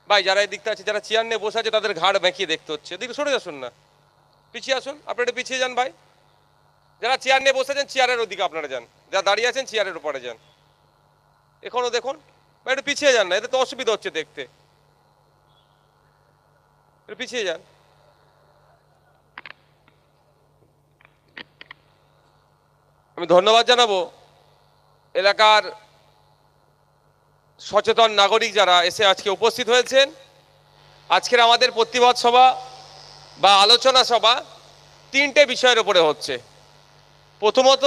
ভাই যারা এই দিকটা আছে, যারা চেয়ার নিয়ে বসে আছে তাদের ঘাড় বেঁকিয়ে দেখতে হচ্ছে। এদিকে সরে আসুন না, পিছিয়ে আসুন, আপনারা একটু পিছিয়ে যান ভাই। যারা চেয়ার নিয়ে বসে আছেন চেয়ারের ওদিকে আপনারা যান, যারা দাঁড়িয়ে আছেন চেয়ারের উপরে যান। এখনো দেখুন ভাই, একটু পিছিয়ে যান না, এতে তো অসুবিধা হচ্ছে দেখতে, একটু পিছিয়ে যান। আমি ধন্যবাদ জানাবো এলাকার সচেতন নাগরিক যারা এসে আজকে উপস্থিত হয়েছেন। আজকের আমাদের প্রতিবাদ সভা বা আলোচনা সভা তিনটে বিষয়ের উপরে হচ্ছে। প্রথমত,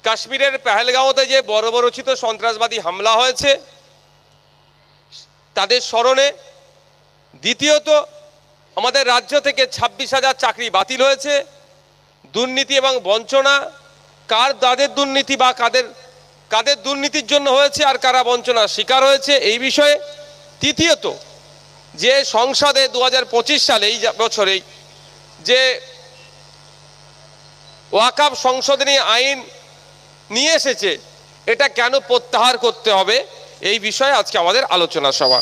কাশ্মীরের পেহেলগাঁওতে যে বর্বরোচিত সন্ত্রাসবাদী হামলা হয়েছে তাদের স্মরণে। দ্বিতীয়ত, আমাদের রাজ্য থেকে 26,000 চাকরি বাতিল হয়েছে। দুর্নীতি এবং বঞ্চনা, কাদের দুর্নীতি বা কাদের দুর্নীতির জন্য হয়েছে আর কারা বঞ্চনার শিকার হয়েছে এই বিষয়ে। তৃতীয়ত, যে সংসদে 2025 সালে এই বছরেই যে ওয়াকফ সংশোধনী আইন নিয়ে এসেছে এটা কেন প্রত্যাহার করতে হবে এই বিষয়ে আজকে আমাদের আলোচনা সভা।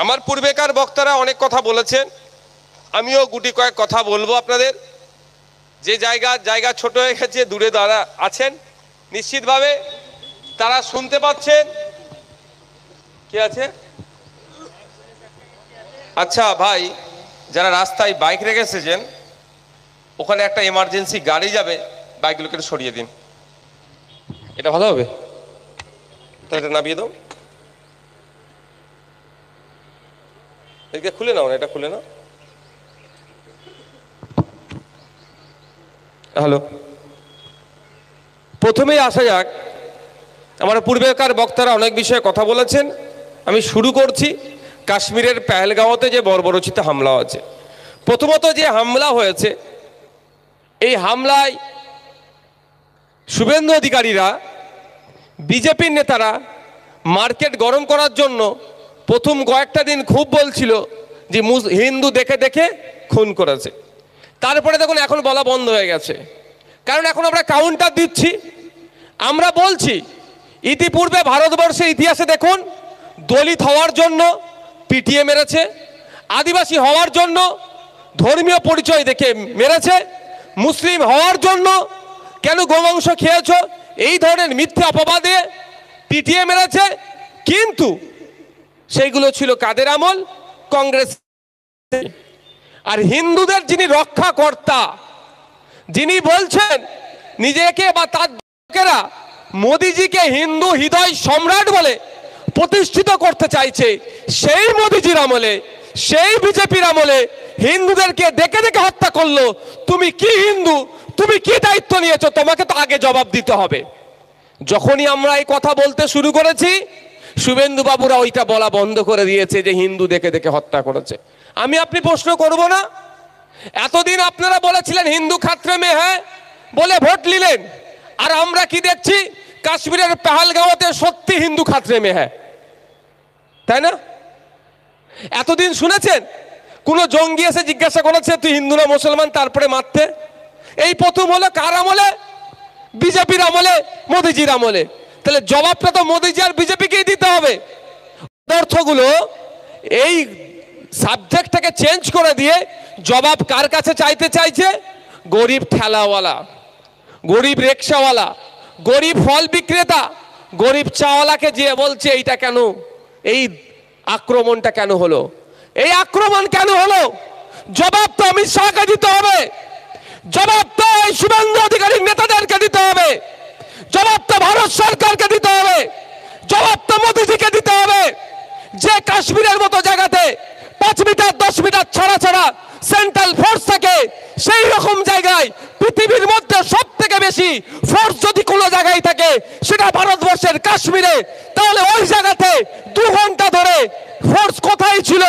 আমার পূর্বেকার বক্তারা অনেক কথা বলেছেন, আমিও গুটি কয়েক কথা বলবো আপনাদের। যে জায়গা ছোট হয়ে গেছে, দূরে যারা আছেন নিশ্চিতভাবে তারা শুনতে পাচ্ছেন। কি আছে? আচ্ছা ভাই, যারা রাস্তায় বাইক রেখে এসেছেন ওখানে একটা এমার্জেন্সি গাড়ি যাবে, বাইকগুলোকে সরিয়ে দিন, এটা ভালো হবে। তাহলে এটা নামিয়ে দাও, এদিকে খুলে নাও না, এটা খুলে নাও। হ্যালো, প্রথমেই আসা যাক, আমার পূর্বেকার বক্তারা অনেক বিষয়ে কথা বলেছেন। আমি শুরু করছি কাশ্মীরের পেহেলগাঁওতে যে বর্বরোচিত হামলা হয়েছে। প্রথমত যে হামলা হয়েছে, এই হামলায় শুভেন্দু অধিকারীরা, বিজেপির নেতারা মার্কেট গরম করার জন্য প্রথম কয়েকটা দিন খুব বলছিল যে হিন্দু দেখে দেখে খুন করেছে। তারপরে দেখুন এখন বলা বন্ধ হয়ে গেছে, কারণ এখন আমরা কাউন্টার দিচ্ছি। আমরা বলছি ইতিপূর্বে ভারতবর্ষের ইতিহাসে দেখুন, দলিত হওয়ার জন্য পিটিয়ে মেরেছে, আদিবাসী হওয়ার জন্য ধর্মীয় পরিচয় দেখে মেরেছে, মুসলিম হওয়ার জন্য কেন গোমাংস খেয়েছ এই ধরনের মিথ্যা অপবাদে পিটিয়ে মেরেছে। কিন্তু সেইগুলো ছিল কাদের আমল? কংগ্রেস। আর হিন্দুদের যিনি রক্ষাকর্তা, যিনি বলছেন নিজেকে বা তার লোকেরা মোদিজিকে হিন্দু হৃদয় সম্রাট বলে প্রতিষ্ঠিত করতে চাইছে, সেই মোদিজির আমলে, সেই বিজেপির আমলে হিন্দুদেরকে দেখে দেখে হত্যা করলো। তুমি কি হিন্দু? তুমি কি দায়িত্ব নিয়েছো? তোমাকে তো আগে জবাব দিতে হবে। যখনই আমরা এই কথা বলতে শুরু করেছি, শুভেন্দু বাবুরা ওইটা বলা বন্ধ করে দিয়েছে যে হিন্দু দেখে দেখে হত্যা করেছে। আপনি প্রশ্ন করব না? এতদিন আপনারা বলেছিলেন হিন্দু খাতরে মে হ্যাঁ বলে ভোট নিলেন, আর আমরা কি দেখছি কাশ্মীরের পেহেলগাঁওতে সত্যি হিন্দু খাতরে মে হ্যাঁ, তাই না? এতদিন শুনেছেন কোন জঙ্গি এসে জিজ্ঞাসা করেছে তুই হিন্দু না মুসলমান, তারপরে মারতে? এই প্রথম হলো। কার আমলে? বিজেপির আমলে, মোদিজির আমলে। তাহলে জবাবটা তো মোদিজি আর বিজেপিকেই দিতে হবে। অর্থগুলো এই সাবজেক্টটাকে চেঞ্জ করে দিয়ে জবাব কার কাছে চাইতে চাইছে? গরিব ঠেলাওয়ালা, গরিব রিক্সাওয়ালা, গরিব ফল বিক্রেতা, গরিব চাওয়ালাকে যে বলছে এইটা কেন, এই আক্রমণটা কেন হলো, এই আক্রমণ কেন হলো? জবাব তো অমিত শাহকে দিতে হবে, জবাব তো এই শুভেন্দু অধিকারী নেতাদেরকে দিতে হবে, জবাব তো ভারত সরকারকে দিতে হবে, জবাব তো মোদিজিকে দিতে হবে। যে কাশ্মীরের মতো জায়গাতে 5 মিটার 10 মিটার ছাড়া ছাড়া সেন্ট্রাল ফোর্স থাকে, সেই রকম জায়গায় পৃথিবীর মধ্যে সব থেকে বেশি ফোর্স যদি কোনো জায়গায় থাকে সেটা ভারতবর্ষের কাশ্মীরে, তাহলে ওই জায়গাতে 2 ঘন্টা ধরে ফোর্স কোথায় ছিল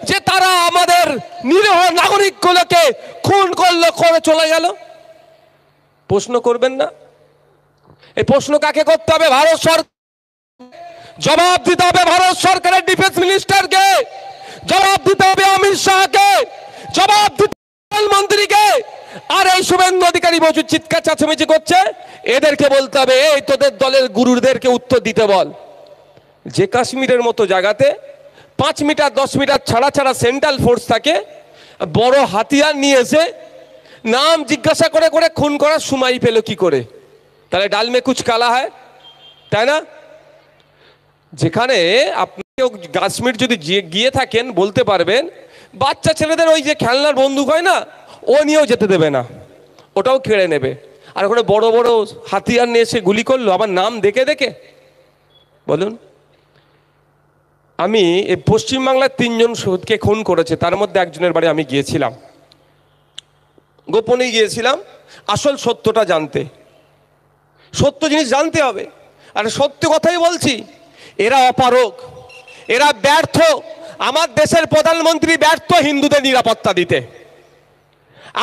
যে তারা আমাদের নিরীহ নাগরিকগুলোকে খুন করলো, করে চলে গেল? প্রশ্ন করবেন না? এই প্রশ্ন কাকে করতে হবে? ভারত সরকার জবাব দিতে হবে, ভারত সরকারের ডিফেন্স মিনিস্টারকে জবাব দিতে হবে, অমিত শাহকে জবাব দিতে হবে, প্রধানমন্ত্রীকে। আর এই শুভেন্দু অধিকারী প্রচুর চিৎকার চাচামেচি করছে, এদেরকে বলতে হবে এই তোদের দলের গুরুদেরকে উত্তর দিতে বল। যে কাশ্মীরের মতো জায়গাতে 5 মিটার 10 মিটার ছাড়া ছাড়া সেন্ট্রাল ফোর্স থাকে, বড় হাতিয়ার নিয়ে এসে নাম জিজ্ঞাসা করে করে খুন করার সময় পেল কি করে? তাহলে ডাল মে কুছ কালা হয়, তাই না? যেখানে আপনি কাশ্মীর যদি গিয়ে থাকেন বলতে পারবেন, বাচ্চা ছেলেদের ওই যে খেলনার বন্দুক হয় না, ও নিয়েও যেতে দেবে না, ওটাও কেড়ে নেবে। আর ওখানে বড় বড় হাতিয়ার নিয়ে এসে গুলি করলো আমার নাম দেখে দেখে। বলুন, আমি এই পশ্চিমবাংলার 3 জন শহীদকে খুন করেছে, তার মধ্যে একজনের বাড়ি আমি গিয়েছিলাম, গোপনে গিয়েছিলাম আসল সত্যটা জানতে। সত্য জিনিস জানতে হবে, আর সত্য কথাই বলছি। এরা অপারগ, এরা ব্যর্থ। আমার দেশের প্রধানমন্ত্রী ব্যর্থ হিন্দুদের নিরাপত্তা দিতে,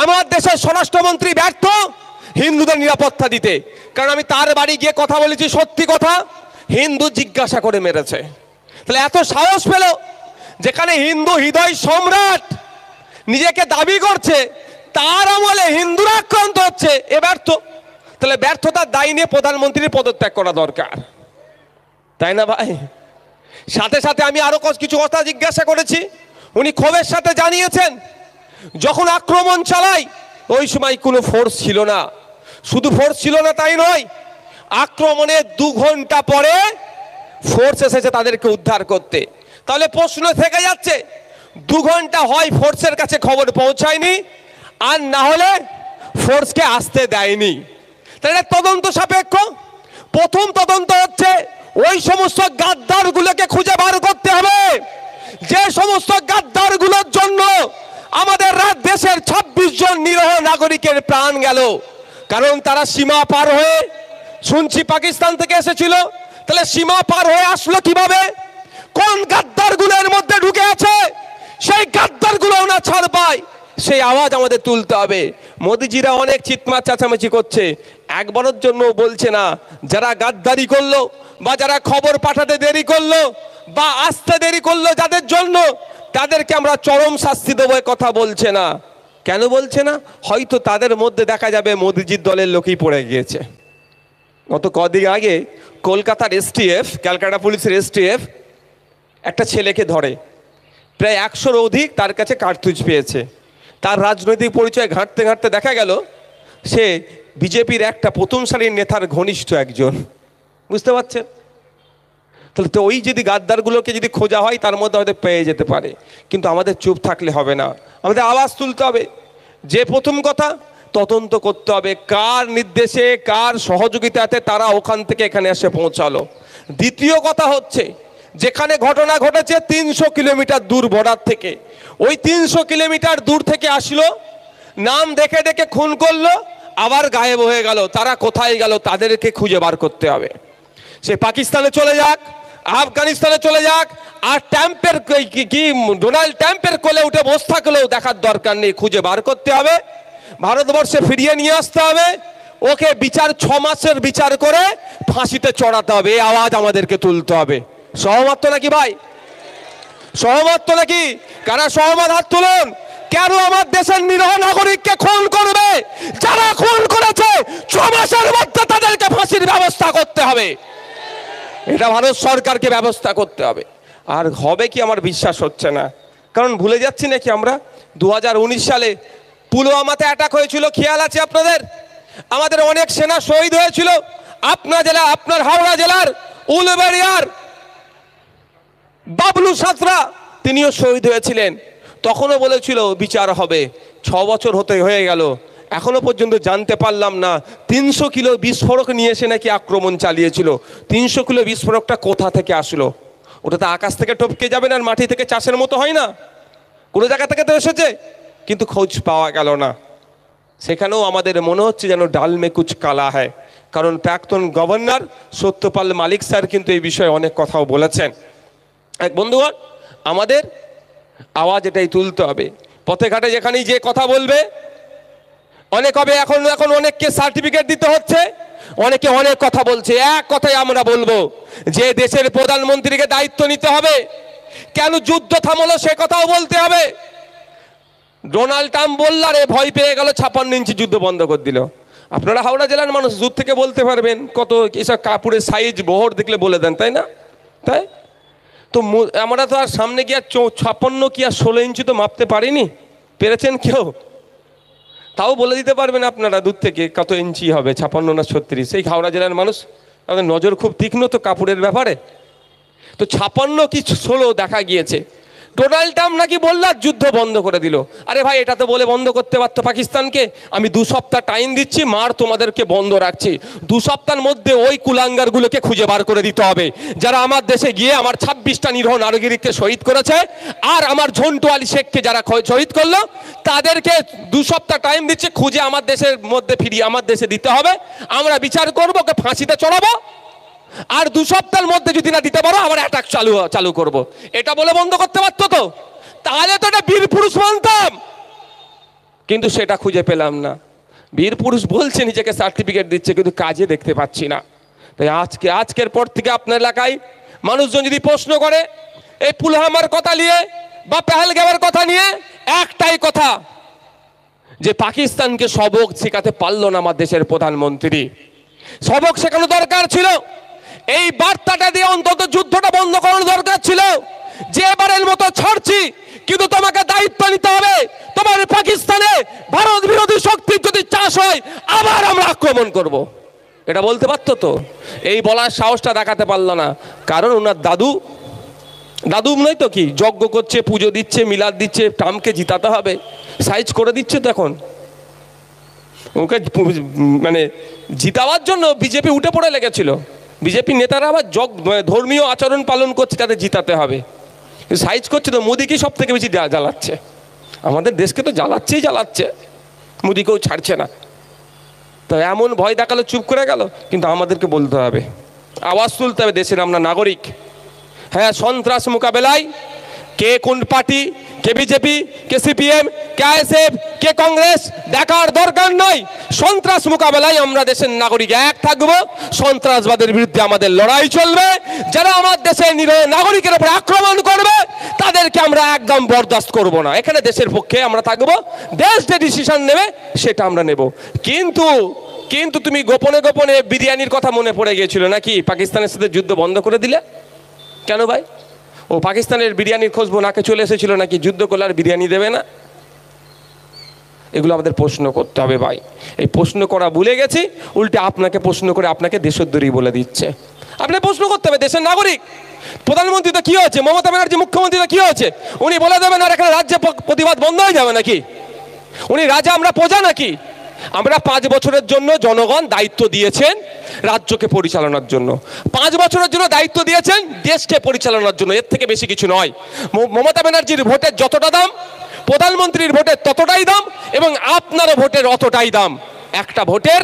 আমার দেশের স্বরাষ্ট্রমন্ত্রী ব্যর্থ হিন্দুদের নিরাপত্তা দিতে। কারণ আমি তার বাড়ি গিয়ে কথা বলেছি, সত্যি কথা, হিন্দু জিজ্ঞাসা করে মেরেছে। তাহলে এত সাহস পেল, যেখানে হিন্দু হৃদয় সম্রাট নিজেকে দাবি করছে, তার আমলে হিন্দুরা আক্রান্ত হচ্ছে, এ ব্যর্থ। তাহলে ব্যর্থতার দায় নিয়ে প্রধানমন্ত্রীর পদত্যাগ করা দরকার, তাই না ভাই? সাথে সাথে আমি আরো কিছু কথা জিজ্ঞাসা করেছি, উনি ক্ষোভের সাথে জানিয়েছেন যখন আক্রমণ চালাই ওই সময় কোনো ফোর্স ছিল না। শুধু ফোর্স ছিল না তাই নয়, আক্রমণের 2 ঘন্টা পরে ফোর্স এসেছে তাদেরকে উদ্ধার করতে। তাহলে প্রশ্ন থেকে যাচ্ছে, 2 ঘন্টা হয় ফোর্সের কাছে খবর পৌঁছায়নি, আর না হলে ফোর্সকে আসতে দেয়নি। তাহলে তদন্ত সাপেক্ষ। প্রথম তদন্ত হচ্ছে ওই সমস্ত গাদ্দারগুলোকে খুঁজে বার করতে হবে, যে সমস্ত গাদ্দারগুলোর জন্য আমাদের দেশের 26 জন নিরীহ নাগরিকের প্রাণ গেল। কারণ তারা সীমা পার হয়ে, শুনছি পাকিস্তান থেকে এসেছিল, তাহলে সীমা পার হয়ে আসলো কিভাবে? কোন গাদ্দারগুলোর মধ্যে ঢুকে আছে? সেই গাদ্দারগুলো না ছাড় পায়, সেই আওয়াজ আমাদের তুলতে হবে। মোদিজিরা অনেক চিৎমার চেঁচামেচি করছে, একবারের জন্য বলছে না যারা গাদ্দারি করলো বা যারা খবর পাঠাতে দেরি করলো বা আসতে দেরি করলো যাদের জন্য, তাদেরকে আমরা চরম শাস্তি দেবো, কথা বলছে না। কেন বলছে না? হয়তো তাদের মধ্যে দেখা যাবে মোদিজির দলের লোকই পড়ে গিয়েছে। গত কদিন আগে কলকাতার এসটিএফ, ক্যালকাটা পুলিশের এসটিএফ একটা ছেলেকে ধরে, প্রায় 100-র অধিক তার কাছে কার্তুজ পেয়েছে। তার রাজনৈতিক পরিচয় ঘাঁটতে ঘাঁটতে দেখা গেল সে বিজেপির একটা প্রথম সারির নেতার ঘনিষ্ঠ একজন। বুঝতে পারছেন? তাহলে তো ওই যদি গাদ্দারগুলোকে যদি খোঁজা হয় তার মধ্যে হয়তো পেয়ে যেতে পারে। কিন্তু আমাদের চুপ থাকলে হবে না, আমাদের আওয়াজ তুলতে হবে। যে প্রথম কথা, তদন্ত করতে হবে কার নির্দেশে, কার সহযোগিতাতে তারা ওখান থেকে এখানে এসে পৌঁছালো। দ্বিতীয় কথা হচ্ছে, যেখানে ঘটনা ঘটেছে 300 কিলোমিটার দূর বর্ডার থেকে, ওই 300 কিলোমিটার দূর থেকে আসলো, নাম দেখে দেখে খুন করলো, আবার গায়েব হয়ে গেল। তারা কোথায় গেল? তাদেরকে খুঁজে বার করতে হবে। সে পাকিস্তানে চলে যাক, আফগানিস্তানে চলে যাক, আর ট্যাম্পের কি ডোনাল্ড ট্যাম্পের কোলে উঠে বসে থাকলেও দেখার দরকার নেই, খুঁজে বার করতে হবে, ভারতবর্ষে ফিরিয়ে নিয়ে আসতে হবে, ওকে বিচার 6 মাসের বিচার করে ফাঁসিতে চড়াতে হবে। এই আওয়াজ আমাদেরকে তুলতে হবে। সহমত তো নাকি ভাই? সহমত তো নাকি? কারা সহমত? হাত তুলুন। কেন আমার দেশের নিরীহ নাগরিককে খুন করবে? যারা খুন করেছে 6 মাসের মধ্যে তাদেরকে ফাঁসির ব্যবস্থা করতে হবে। এটা ভারত সরকারকে ব্যবস্থা করতে হবে। আর হবে কি আমার বিশ্বাস হচ্ছে না, কারণ ভুলে যাচ্ছি নাকি আমরা 2019 সালে পুলওয়ামাতে অ্যাটাক হয়েছিল, খেয়াল আছে আপনাদের? আমাদের অনেক সেনা শহীদ হয়েছিল। আপনার হাওড়া জেলার উলুবেড়িয়ার বাবলু সাঁতরা তিনিও শহীদ হয়েছিলেন। তখনও বলেছিল বিচার হবে। 6 বছর হয়ে গেল, এখনো পর্যন্ত জানতে পারলাম না 300 কিলো বিস্ফোরক নিয়ে এসে নাকি আক্রমণ চালিয়েছিল। 300 কিলো বিস্ফোরকটা কোথা থেকে আসলো? ওটা তো আকাশ থেকে টপকে যাবে না, মাটি থেকে চাষের মতো হয় না, কোনো জায়গা থেকে তো এসেছে, কিন্তু খোঁজ পাওয়া গেল না। সেখানেও আমাদের মনে হচ্ছে যেন ডাল মে কুছ কালা হয়। কারণ প্রাক্তন গভর্নর সত্যপাল মালিক স্যার কিন্তু এই বিষয়ে অনেক কথাও বলেছেন। এক বন্ধুগণ, আমাদের আওয়াজ এটাই তুলতে হবে। পথে ঘাটে যেখানেই যে কথা বলবে, অনেক হবে, এখন অনেককে সার্টিফিকেট দিতে হচ্ছে, অনেকে অনেক কথা বলছে। এক কথাই আমরা বলবো যে দেশের প্রধানমন্ত্রীকে দায়িত্ব নিতে হবে। কেন যুদ্ধ থামলো সে কথাও বলতে হবে। ডোনাল্ড ট্রাম্প বলল, রে ভয় পেয়ে গেল, 56 ইঞ্চি যুদ্ধ বন্ধ করে দিল। আপনারা হাওড়া জেলার মানুষ, দূর থেকে বলতে পারবেন, কত এসব কাপড়ের সাইজ বহর দেখলে বলে দেন, তাই না? তাই তো আমরা তো আর সামনে গিয়ে 56 কি আর 16 ইঞ্চি তো মাপতে পারিনি, পেরেছেন কেউ? তাও বলে দিতে পারবেন আপনারা দূর থেকে কত ইঞ্চি হবে, 56 না 36? এই হাওড়া জেলার মানুষ, আমাদের নজর খুব তীক্ষ্ণ তো কাপড়ের ব্যাপারে। তো 56 কি 16 দেখা গিয়েছে। ডোনাল্ড ট্রাম্প নাকি বলল যুদ্ধ বন্ধ করে দিল। আরে ভাই, এটা তো বলে বন্ধ করতে পারতো পাকিস্তানকে, আমি 2 সপ্তাহ টাইম দিচ্ছি, মার তোমাদেরকে বন্ধ রাখছি। 2 সপ্তাহের মধ্যে ওই কুলাঙ্গারগুলোকে খুঁজে বার করে দিতে হবে যারা আমার দেশে গিয়ে আমার 26টা নিরীহ নাগরিককে শহীদ করেছে, আর আমার ঝন্টু আলী শেখকে যারা শহীদ করলো তাদেরকে 2 সপ্তাহ টাইম দিচ্ছে, খুঁজে আমার দেশের মধ্যে ফিরিয়ে আমার দেশে দিতে হবে। আমরা বিচার করবো, ওকে ফাঁসিতে চড়াবো, আর 2 সপ্তাহের মধ্যে যদি না দিতে পারো আবার অ্যাটাক চালু করব। এটা বলে বন্ধ করতে পারতো তো, তাহলে তো এটা বীর পুরুষ মানতাম। কিন্তু সেটা খুঁজে পেলাম না। বীর পুরুষ বলছে, নিজেকে সার্টিফিকেট দিচ্ছে, কিন্তু কাজে দেখতে পাচ্ছি না। তাই আজকের পর থেকে আপনার এলাকায় মানুষজন যদি প্রশ্ন করে এই পুলওয়ামার কথা নিয়ে বা পেহেলগামের কথা নিয়ে, একটাই কথা, যে পাকিস্তানকে সবক শেখাতে পারলো না আমার দেশের প্রধানমন্ত্রী। সবক শেখানো দরকার ছিল, এই বার্তাটা দিয়ে অন্তত যুদ্ধটা বন্ধ করানো দরকার ছিল, যে এবারের মতো ছাড়ছি, কিন্তু তোমাকে দায়িত্ব নিতে হবে। তোমার পাকিস্তানে ভারত বিরোধী শক্তির যদি চাষ হয় আবার আমরা আক্রমণ করব। এটা বলতে পারতো তো, এই বলার সাহসটা দেখাতে পারলো না। কারণ ওনার দাদু নয় তো কি, যজ্ঞ করছে, পুজো দিচ্ছে, মিলাদ দিচ্ছে, ট্রাম্পকে জিতাতে হবে, সাইজ করে দিচ্ছে। তো এখন ওকে মানে জিতাবার জন্য বিজেপি উঠে পড়ে লেগেছিল। বিজেপি নেতারা আবার ধর্মীয় আচরণ পালন করছে, তাদের জিতাতে হবে, সাইজ করছে। তো মোদিকে সব থেকে বেশি জ্বালাচ্ছে, আমাদের দেশকে তো জ্বালাচ্ছে, মোদিকেও ছাড়ছে না। তো এমন ভয় দেখালো, চুপ করে গেল। কিন্তু আমাদেরকে বলতে হবে, আওয়াজ তুলতে হবে, দেশের আমরা নাগরিক। হ্যাঁ, সন্ত্রাস মোকাবেলায় কে কোন পার্টি, কে বিজেপি, কে সিপিএম, কে আইএসএফ, কে কংগ্রেস দেখার দরকার নয়। সন্ত্রাস মোকাবেলায় আমরা দেশের নাগরিক এক থাকবো, সন্ত্রাসবাদের বিরুদ্ধে আমাদের লড়াই চলবে। যারা আমার দেশের নিরীহ নাগরিকের উপর আক্রমণ করবে তাদেরকে আমরা একদম বরদাস্ত করব না। এখানে দেশের পক্ষে আমরা থাকবো, দেশ যে ডিসিশন নেবে সেটা আমরা নেব। কিন্তু তুমি গোপনে গোপনে বিরিয়ানির কথা মনে পড়ে গিয়েছিল নাকি? পাকিস্তানের সাথে যুদ্ধ বন্ধ করে দিলে কেন ভাই? ও পাকিস্তানের বিরিয়ানির খোঁজবো নাকে চলে এসেছিল নাকি? যুদ্ধ করলে আর বিরিয়ানি দেবে না? এগুলো আমাদের প্রশ্ন করতে হবে ভাই। এই প্রশ্ন করা ভুলে গেছি, উল্টে আপনাকে প্রশ্ন করে আপনাকে দেশদ্রোহী বলে দিচ্ছে। আপনি প্রশ্ন করতে হবে, দেশের নাগরিক। প্রধানমন্ত্রী তো কি হয়েছে, মমতা ব্যানার্জি মুখ্যমন্ত্রী তো কি হয়েছে? উনি বলে দেবেন আর এখানে রাজ্যে প্রতিবাদ বন্ধ হয়ে যাবে নাকি? উনি রাজা, আমরা প্রজা নাকি? আমরা 5 বছরের জন্য জনগণ দায়িত্ব দিয়েছেন রাজ্যকে পরিচালনার জন্য, 5 বছরের জন্য দায়িত্ব দিয়েছেন দেশকে পরিচালনার জন্য, এর থেকে বেশি কিছু নয়। মমতা ব্যানার্জির ভোটের যতটা দাম, প্রধানমন্ত্রীর ভোটের ততটাই দাম, এবং আপনারও ভোটের অতটাই দাম। একটা ভোটের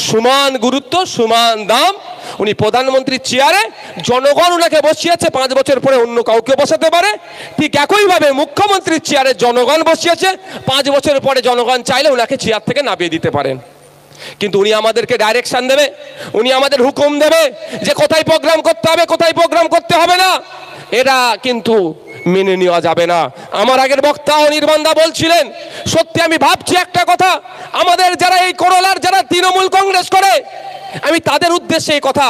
সমান গুরুত্ব, সমান দাম। উনি প্রধানমন্ত্রীর চেয়ারে, জনগণ ওনাকে বসিয়েছে, 5 বছর পরে অন্য কাউকে বসাতে পারে। ঠিক একইভাবে মুখ্যমন্ত্রীর চেয়ারে জনগণ বসিয়েছে, 5 বছর পরে জনগণ চাইলে ওনাকে চেয়ার থেকে নামিয়ে দিতে পারেন। কিন্তু উনি আমাদেরকে ডাইরেকশন দেবে, উনি আমাদের হুকুম দেবে যে কোথায় প্রোগ্রাম করতে হবে, কোথায় প্রোগ্রাম করতে হবে না। এরা কিন্তু মেনে নেওয়া যাবে না। আমার আগের বক্তা অনির্বাণদা বলছিলেন, সত্যি আমি ভাবছি একটা কথা, আমাদের যারা এই করলার যারা তৃণমূল কংগ্রেস করে, আমি তাদের উদ্দেশ্যে এই কথা,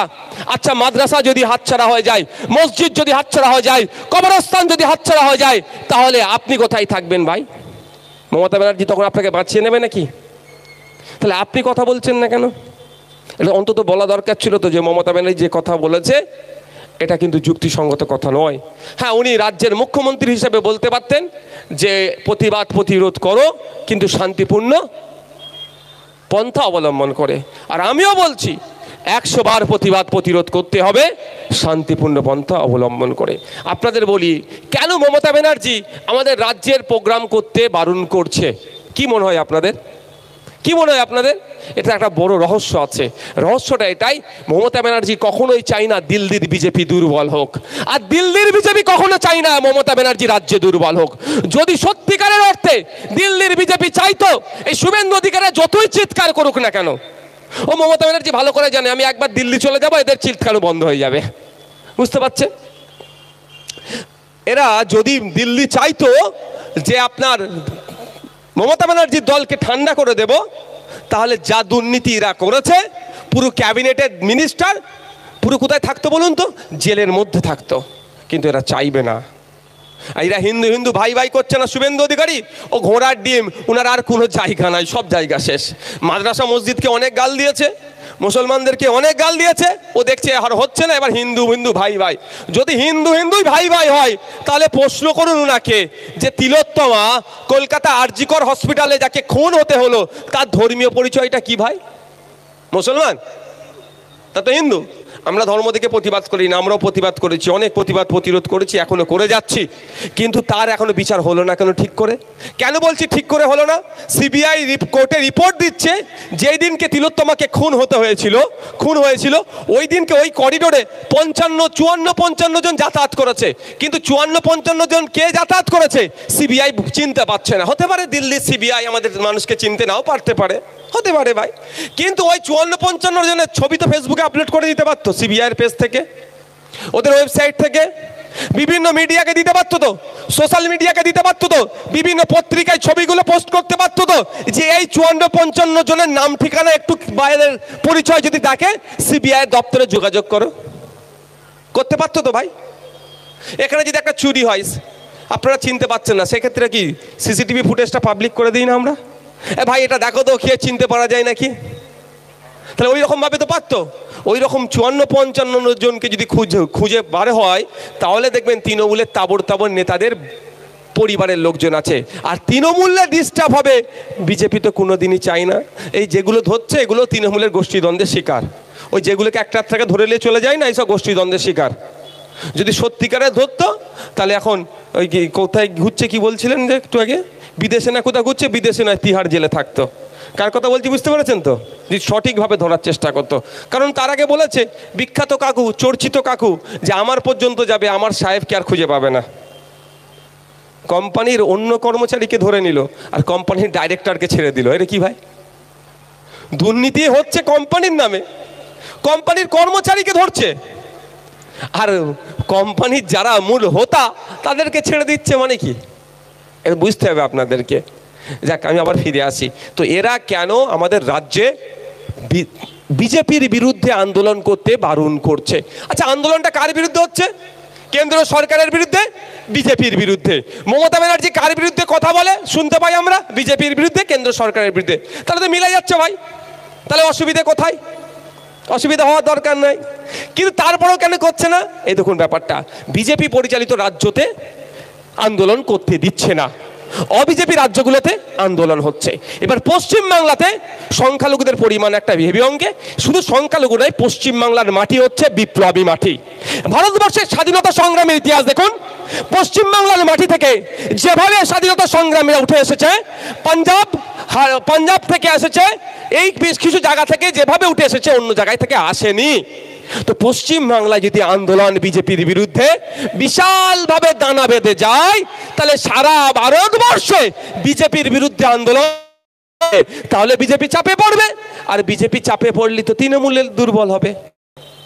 আচ্ছা মাদ্রাসা যদি হাতছাড়া হয়ে যায়, মসজিদ যদি হাতছাড়া হয়ে যায়, কবরস্থান যদি হাতছাড়া হয়ে যায়, তাহলে আপনি কোথায় থাকবেন ভাই? মমতা ব্যানার্জি তখন আপনাকে বাঁচিয়ে নেবে নাকি? তাহলে আপনি কথা বলছেন না কেন? এটা অন্তত বলা দরকার ছিল তো, যে মমতা ব্যানার্জি যে কথা বলেছে এটা কিন্তু যুক্তিসঙ্গত কথা নয়। হ্যাঁ, উনি রাজ্যের মুখ্যমন্ত্রী হিসেবে বলতে পারতেন যে প্রতিবাদ প্রতিরোধ করো, কিন্তু শান্তিপূর্ণ পন্থা অবলম্বন করে। আর আমিও বলছি 100 বার প্রতিবাদ প্রতিরোধ করতে হবে শান্তিপূর্ণ পন্থা অবলম্বন করে। আপনাদের বলি, কেন মমতা ব্যানার্জি আমাদের রাজ্যের প্রোগ্রাম করতে বারণ করছে? কি মনে হয় আপনাদের? কি মনে হয় আপনাদের? এটা একটা বড় রহস্য আছে। রহস্যটা এটাই, মমতা ব্যানার্জি কখনোই চায় না দিল্লির বিজেপি দুর্বল হোক, আর দিল্লির বিজেপি কখনো চায় না মমতা ব্যানার্জি রাজ্যে দুর্বল হোক। যদি সত্যিকারের অর্থে দিল্লির বিজেপি চাইতো, এই শুভেন্দু অধিকারী যতই চিৎকার করুক না কেন, ও মমতা ব্যানার্জি ভালো করে জানে আমি একবার দিল্লি চলে যাবো, এদের চিৎকার বন্ধ হয়ে যাবে। বুঝতে পারছে? এরা যদি দিল্লি চাইতো যে আপনার মমতা ব্যানার্জির দলকে ঠান্ডা করে দেব, তাহলে যা দুর্নীতি এরা করেছে, পুরো ক্যাবিনেটের মিনিস্টার পুরো কোথায় থাকতো বলুন তো? জেলের মধ্যে থাকতো। কিন্তু এরা চাইবে না। এরা হিন্দু হিন্দু ভাই ভাই করছে না শুভেন্দু অধিকারী, ও ঘোড়ার ডিম, ওনার আর কোনো জায়গা নাই, সব জায়গা শেষ। মাদ্রাসা মসজিদকে অনেক গাল দিয়েছে, মুসলমানদেরকে অনেক গাল দিয়েছে, ও দেখছে আর হচ্ছে না, এবার হিন্দু হিন্দু ভাই ভাই। যদি হিন্দু হিন্দুই ভাই ভাই হয় তাহলে প্রশ্ন করুন ওনাকে যে তিলোত্তমা কলকাতা আরজিকর হসপিটালে যাকে খুন হতে হলো তার ধর্মীয় পরিচয়টা কি ভাই? মুসলমান? তা তো হিন্দু। আমরা ধর্ম থেকে প্রতিবাদ করি না, আমরাও প্রতিবাদ করেছি, অনেক প্রতিবাদ প্রতিরোধ করেছি, এখনো করে যাচ্ছি, কিন্তু তার এখনো বিচার হলো না কেন ঠিক করে? কেন বলছি ঠিক করে হলো না? সিবিআই কোর্টে রিপোর্ট দিচ্ছে যেই দিনকে তিলোত্তমাকে খুন হয়েছিল ওই দিনকে ওই করিডোরে 54 জন যাতায়াত করেছে, কিন্তু 54 জন কে যাতায়াত করেছে সিবিআই চিনতে পারছে না। হতে পারে দিল্লির সিবিআই আমাদের মানুষকে চিনতে নাও পারতে পারে, হতে পারে ভাই, কিন্তু ওই 54 জনের ছবি তো ফেসবুকে আপলোড করে দিতে পারতো সিবিআইয়ের পেজ থেকে, ওদের ওয়েবসাইট থেকে, বিভিন্ন মিডিয়াকে দিতে পারতো তো, সোশ্যাল মিডিয়াকে দিতে পারতো তো, বিভিন্ন পত্রিকায় ছবিগুলো পোস্ট করতে পারতো তো, যে এই 54 জনের নাম ঠিকানা একটু বাইরের পরিচয় যদি দেখে সিবিআই দপ্তরে যোগাযোগ করতে পারতো তো ভাই। এখানে যদি একটা চুরি হয় আপনারা চিনতে পারছেন না, সেক্ষেত্রে কি সিসিটিভি ফুটেজটা পাবলিক করে দিই না আমরা? ভাই এটা দেখো তো কে চিনতে পারা যায় নাকি? তাহলে ওই রকম ভাবে তো পারতো। ওই রকম 54-55 জনকে যদি খুঁজে বার হয় তাহলে দেখবেন তৃণমূলের তাবড় নেতাদের পরিবারের লোকজন আছে, আর তৃণমূলের ডিস্টার্ব হবে। বিজেপি তো কোনোদিনই চাই না। এই যেগুলো ধরছে এগুলো তৃণমূলের গোষ্ঠীদ্বন্দ্বের শিকার। ওই যেগুলোকে একটা থেকে ধরে নিয়ে চলে যায় না, এইসব গোষ্ঠীদ্বন্দ্বের শিকার। যদি সত্যিকারে ধরতো তাহলে এখন ওই কোথায় ঘুরছে কি বলছিলেন যে একটু আগে, বিদেশে না কোথাও ঘুরছে, বিদেশে নয় তিহার জেলে থাকতো। কার কথা বলছি বুঝতে পেরেছেন তো? যে সঠিকভাবে ধরার চেষ্টা করতো, কারণ তার আগে বলেছে বিখ্যাত কাকু, চর্চিত কাকু, যে আমার পর্যন্ত যাবে, আমার সাহেবকে আর খুঁজে পাবে না। কোম্পানির অন্য কর্মচারীকে ধরে নিল আর কোম্পানির ডাইরেক্টরকে ছেড়ে দিল। এটা কি ভাই? দুর্নীতি হচ্ছে কোম্পানির নামে, কোম্পানির কর্মচারীকে ধরছে, আর কোম্পানির যারা মূল হোতা তাদেরকে ছেড়ে দিচ্ছে, মানে কি? এটা বুঝতে হবে আপনাদেরকে। যাক, আমি আবার ফিরে আসি। তো এরা কেন আমাদের রাজ্যে বিজেপির বিরুদ্ধে আন্দোলন করতে বারণ করছে? আচ্ছা, আন্দোলনটা কার বিরুদ্ধে হচ্ছে? কেন্দ্র সরকারের বিরুদ্ধে, বিজেপির বিরুদ্ধে। মমতা ব্যানার্জি কার বিরুদ্ধে কথা বলে শুনতে পাই আমরা? বিজেপির বিরুদ্ধে, কেন্দ্র সরকারের বিরুদ্ধে। তাহলে তো মিলে যাচ্ছে ভাই, তাহলে অসুবিধা কোথায়? অসুবিধা হওয়ার দরকার নাই, কিন্তু তারপরেও কেন করছে না? এই দেখুন ব্যাপারটা, বিজেপি পরিচালিত রাজ্যতে আন্দোলন করতে দিচ্ছে না, অবিজেপি রাজ্যগুলোতে আন্দোলন হচ্ছে। এবার পশ্চিমবাংলাতে সংখ্যালঘুদের পরিমাণ একটা হেভি অঙ্কে, শুধু সংখ্যালঘু নয়, পশ্চিমবাংলার মাটি হচ্ছে বিপ্লবী মাটি। ভারতবর্ষের স্বাধীনতা সংগ্রামের ইতিহাস দেখুন, পশ্চিমবাংলার মাটি থেকে যেভাবে স্বাধীনতা সংগ্রামীরা উঠে এসেছে, পাঞ্জাব থেকে এসেছে, এই বেশ কিছু জায়গা থেকে যেভাবে উঠে এসেছে অন্য জায়গায় থেকে আসেনি। তো পশ্চিম বাংলায় যদি আন্দোলন বিজেপির বিরুদ্ধে বিশালভাবে দানা বেঁধে যায়, তাহলে সারা ভারতবর্ষে বিজেপির বিরুদ্ধে আন্দোলন, তাহলে বিজেপি চাপে পড়বে, আর বিজেপি চাপে পড়লে তো তৃণমূলের দুর্বল হবে।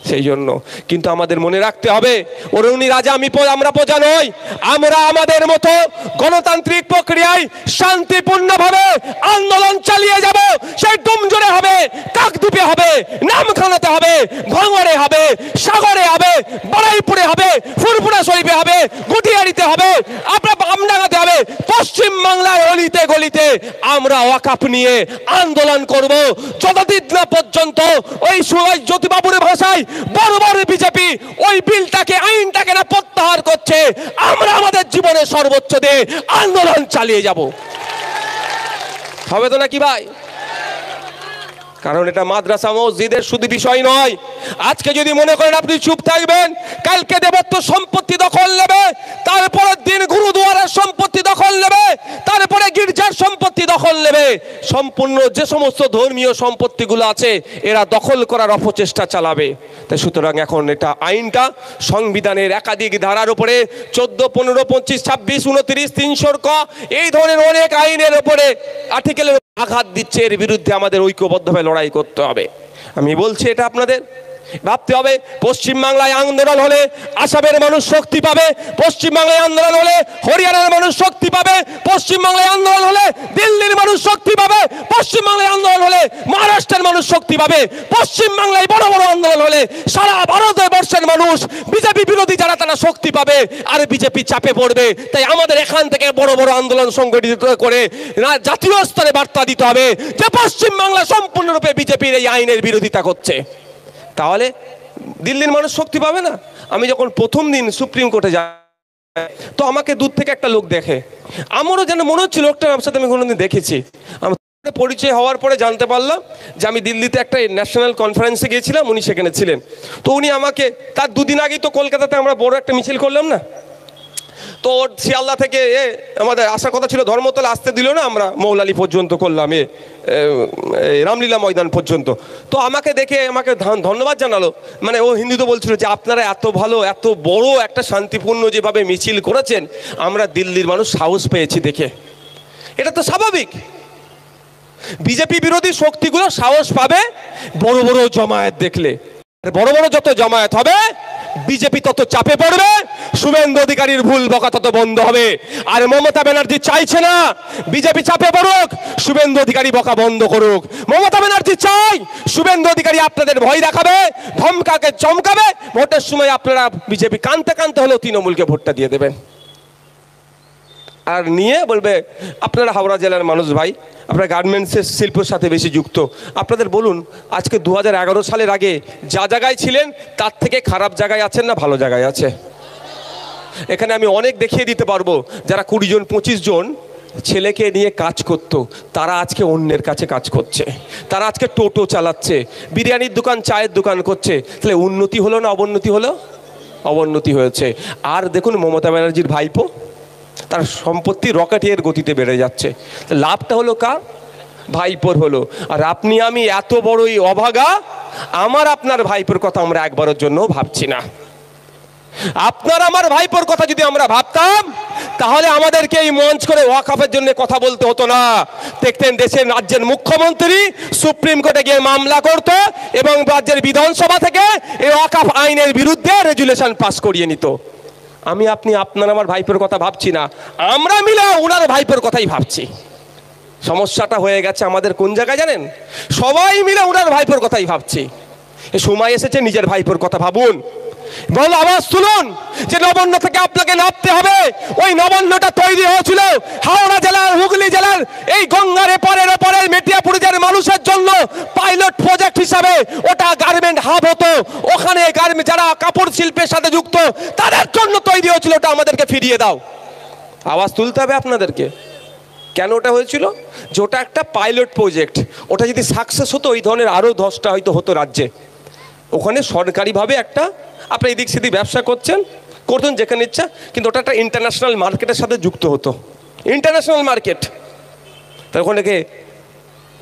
সেই জন্য কিন্তু আমাদের মনে রাখতে হবে, ওরা উনি রাজা আমরা প্রজা নই। আমরা আমাদের মতো গণতান্ত্রিক প্রক্রিয়ায় শান্তিপূর্ণভাবে আন্দোলন চালিয়ে যাব। সেই ডুমজোরে হবে, কাকদ্বীপে হবে, নামখানাতে হবে, ভাঙড়ে হবে, সাগরে হবে, বারুইপুরে হবে, ফুরফুরা শরীফে হবে, গুটিয়ারিতে হবে, আপনার আমডাঙ্গাতে হবে। পশ্চিম বাংলার অলিতে গলিতে আমরা ওয়াকফ নিয়ে আন্দোলন করব যতদিন না পর্যন্ত ওই সুভাষ জ্যোতিবাবুর ভাষায় বড় বিজেপি ওই বিলটাকে, আইনটাকে না প্রত্যাহার করছে। আমরা আমাদের জীবনে সর্বোচ্চ দিয়ে আন্দোলন চালিয়ে যাব। হবে তো নাকি ভাই? কারণ এটা মাদ্রাসা মসজিদের শুধু বিষয় নয়। আজকে যদি মনে করেন আপনি চুপ থাকবেন, কালকে দেবত্ব সম্পত্তি দখল নেবে, তারপরের দিন গুরুদুয়ারের সম্পত্তি দখল নেবে, তারপরে গির্জার সম্পত্তি দখল নেবে, সম্পূর্ণ যে সমস্ত ধর্মীয় সম্পত্তিগুলো আছে এরা দখল করার অপচেষ্টা চালাবে। তাই সুতরাং এখন এটা আইনটা সংবিধানের একাধিক ধারার উপরে 14, 15, 25, 26, 29, 300 ক এই ধরনের অনেক আইনের উপরে আর্টিকেলের আঘাত দিচ্ছে। এর বিরুদ্ধে আমাদের ঐক্যবদ্ধভাবে লড়াই করতে হবে। আমি বলছি এটা আপনাদের, ভাবতে হবে পশ্চিমবাংলায় আন্দোলন হলে আসামের মানুষ শক্তি পাবে, পশ্চিমবাংলায় আন্দোলন হলে হরিয়ানার মানুষ শক্তি পাবে, পশ্চিমবাংলায় আন্দোলন হলে দিল্লির মানুষ শক্তি পাবে, পশ্চিমবাংলায় আন্দোলন হলে মহারাষ্ট্রের মানুষ শক্তি পাবে, পশ্চিমবাংলায় বড় বড় আন্দোলন হলে সারা ভারতবর্ষের মানুষ বিজেপি বিরোধী যারা তারা শক্তি পাবে আর বিজেপি চাপে পড়বে। তাই আমাদের এখান থেকে বড় বড় আন্দোলন সংগঠিত করে জাতীয় স্তরে বার্তা দিতে হবে যে পশ্চিমবাংলা সম্পূর্ণরূপে বিজেপির এই আইনের বিরোধিতা করছে। তাহলে দিল্লির মানুষ শক্তি পাবে না। আমি যখন প্রথম দিন সুপ্রিম কোর্টে যাই তো আমাকে দূর থেকে একটা লোক দেখে, আমারও যেন মনে হচ্ছিল লোকটার সাথে আমি কোনোদিন দেখেছি। পরিচয় হওয়ার পরে জানতে পারলাম যে আমি দিল্লিতে একটা ন্যাশনাল কনফারেন্সে গিয়েছিলাম, উনি সেখানে ছিলেন। তো উনি আমাকে তার দুদিন আগেই তো কলকাতাতে আমরা বড় একটা মিছিল করলাম না, তো শিয়ালদা থেকে আমাদের আসার কথা ছিল, ধর্মতলা আসতে দিল না, আমরা মৌলালি পর্যন্ত করলাম, রামলীলা ময়দান পর্যন্ত। তো আমাকে দেখে আমাকে ধন্যবাদ জানালো, মানে ও হিন্দিতে বলছিল যে আপনারা এত ভালো এত বড় একটা শান্তিপূর্ণ যেভাবে মিছিল করেছেন, আমরা দিল্লির মানুষ সাহস পেয়েছি দেখে। এটা তো স্বাভাবিক, বিজেপি বিরোধী শক্তিগুলো সাহস পাবে বড় বড় জমায়েত দেখলে। বড় বড় যত জমায়েত হবে বিজেপি তত চাপে পড়বে, শুভেন্দু অধিকারীর ভুল বকা তত বন্ধ হবে। আর মমতা ব্যানার্জি চাইছে না বিজেপি চাপে পড়ুক, শুভেন্দু অধিকারী বকা বন্ধ করুক। মমতা ব্যানার্জি চাই শুভেন্দু অধিকারী আপনাদের ভয় দেখাবে, ধমকাকে চমকাবে, ভোটের সময় আপনারা বিজেপি কানতে কানতে হলেও তৃণমূলকে ভোটটা দিয়ে দেবেন। আর নিয়ে বলবে আপনারা হাওড়া জেলার মানুষ ভাই, আপনারা গার্মেন্টসের শিল্পের সাথে বেশি যুক্ত, আপনাদের বলুন আজকে 2011 সালের আগে যা জায়গায় ছিলেন তার থেকে খারাপ জায়গায় আছেন না ভালো জায়গায় আছে? এখানে আমি অনেক দেখিয়ে দিতে পারবো যারা 20 জন 25 জন ছেলেকে নিয়ে কাজ করত, তারা আজকে অন্যের কাছে কাজ করছে, তারা আজকে টোটো চালাচ্ছে, বিরিয়ানির দোকান চায়ের দোকান করছে। তাহলে উন্নতি হলো না অবনতি হলো? অবনতি হয়েছে। আর দেখুন মমতা ব্যানার্জির ভাইপো, তার সম্পত্তি রকেটের গতিতে বেড়ে যাচ্ছে, লাভটা হলো কার? ভাইপোর হলো। আর আপনি আমি এত বড়ই অভাগা, আমার আপনার ভাইপোর কথা আমরা একবারের জন্য ভাবছি না। আপনার আমার ভাইপোর কথা যদি আমরা ভাবতাম তাহলে আমাদেরকে এই মঞ্চ করে ওয়াকফের জন্য কথা বলতে হতো না। দেখতেন দেশের রাজ্যের মুখ্যমন্ত্রী সুপ্রিম কোর্টে গিয়ে মামলা করত এবং রাজ্যের বিধানসভা থেকে এই ওয়াকফ আইনের বিরুদ্ধে রেজুলেশন পাস করিয়ে নিত। আমি আপনি আপনার আমার ভাইপোর কথা ভাবছি না, আমরা মিলে ওনার ভাইপোর কথাই ভাবছি। সমস্যাটা হয়ে গেছে আমাদের কোন জায়গায় জানেন? সবাই মিলে ওনার ভাইপোর কথাই ভাবছি। এ সময় এসেছে নিজের ভাইপোর কথা ভাবুন। বল আওয়াজ তুলুন যে নবান্ন থেকে আপনাকে নামতে হবে। ওই নবান্নটা তৈরি হয়েছিল হাওড়া জেলার, হুগলি জেলার এই গঙ্গার এপারের ওপারের মেটিয়াপুরের মানুষের জন্য পাইলট প্রজেক্ট হিসাবে ওটা গার্মেন্ট হাব হতো। ওখানে গার্মেন্ট যারা কাপড় শিল্পের সাথে যুক্ত তাদের জন্য তৈরি হয়েছিল, ওটা আমাদেরকে ফিরিয়ে দাও। আওয়াজ তুলতে হবে আপনাদেরকে। কেন ওটা হয়েছিল? যে ওটা একটা পাইলট প্রজেক্ট, ওটা যদি সাকসেস হতো ওই ধরনের আরও 10টা হয়তো হতো রাজ্যে। ওখানে সরকারিভাবে একটা আপনি এদিক সেদিক ব্যবসা করতেন যেখানে ইচ্ছা, কিন্তু ওটা একটা ইন্টারন্যাশনাল মার্কেটের সাথে যুক্ত হতো। ইন্টারন্যাশনাল মার্কেট, তার ওখানে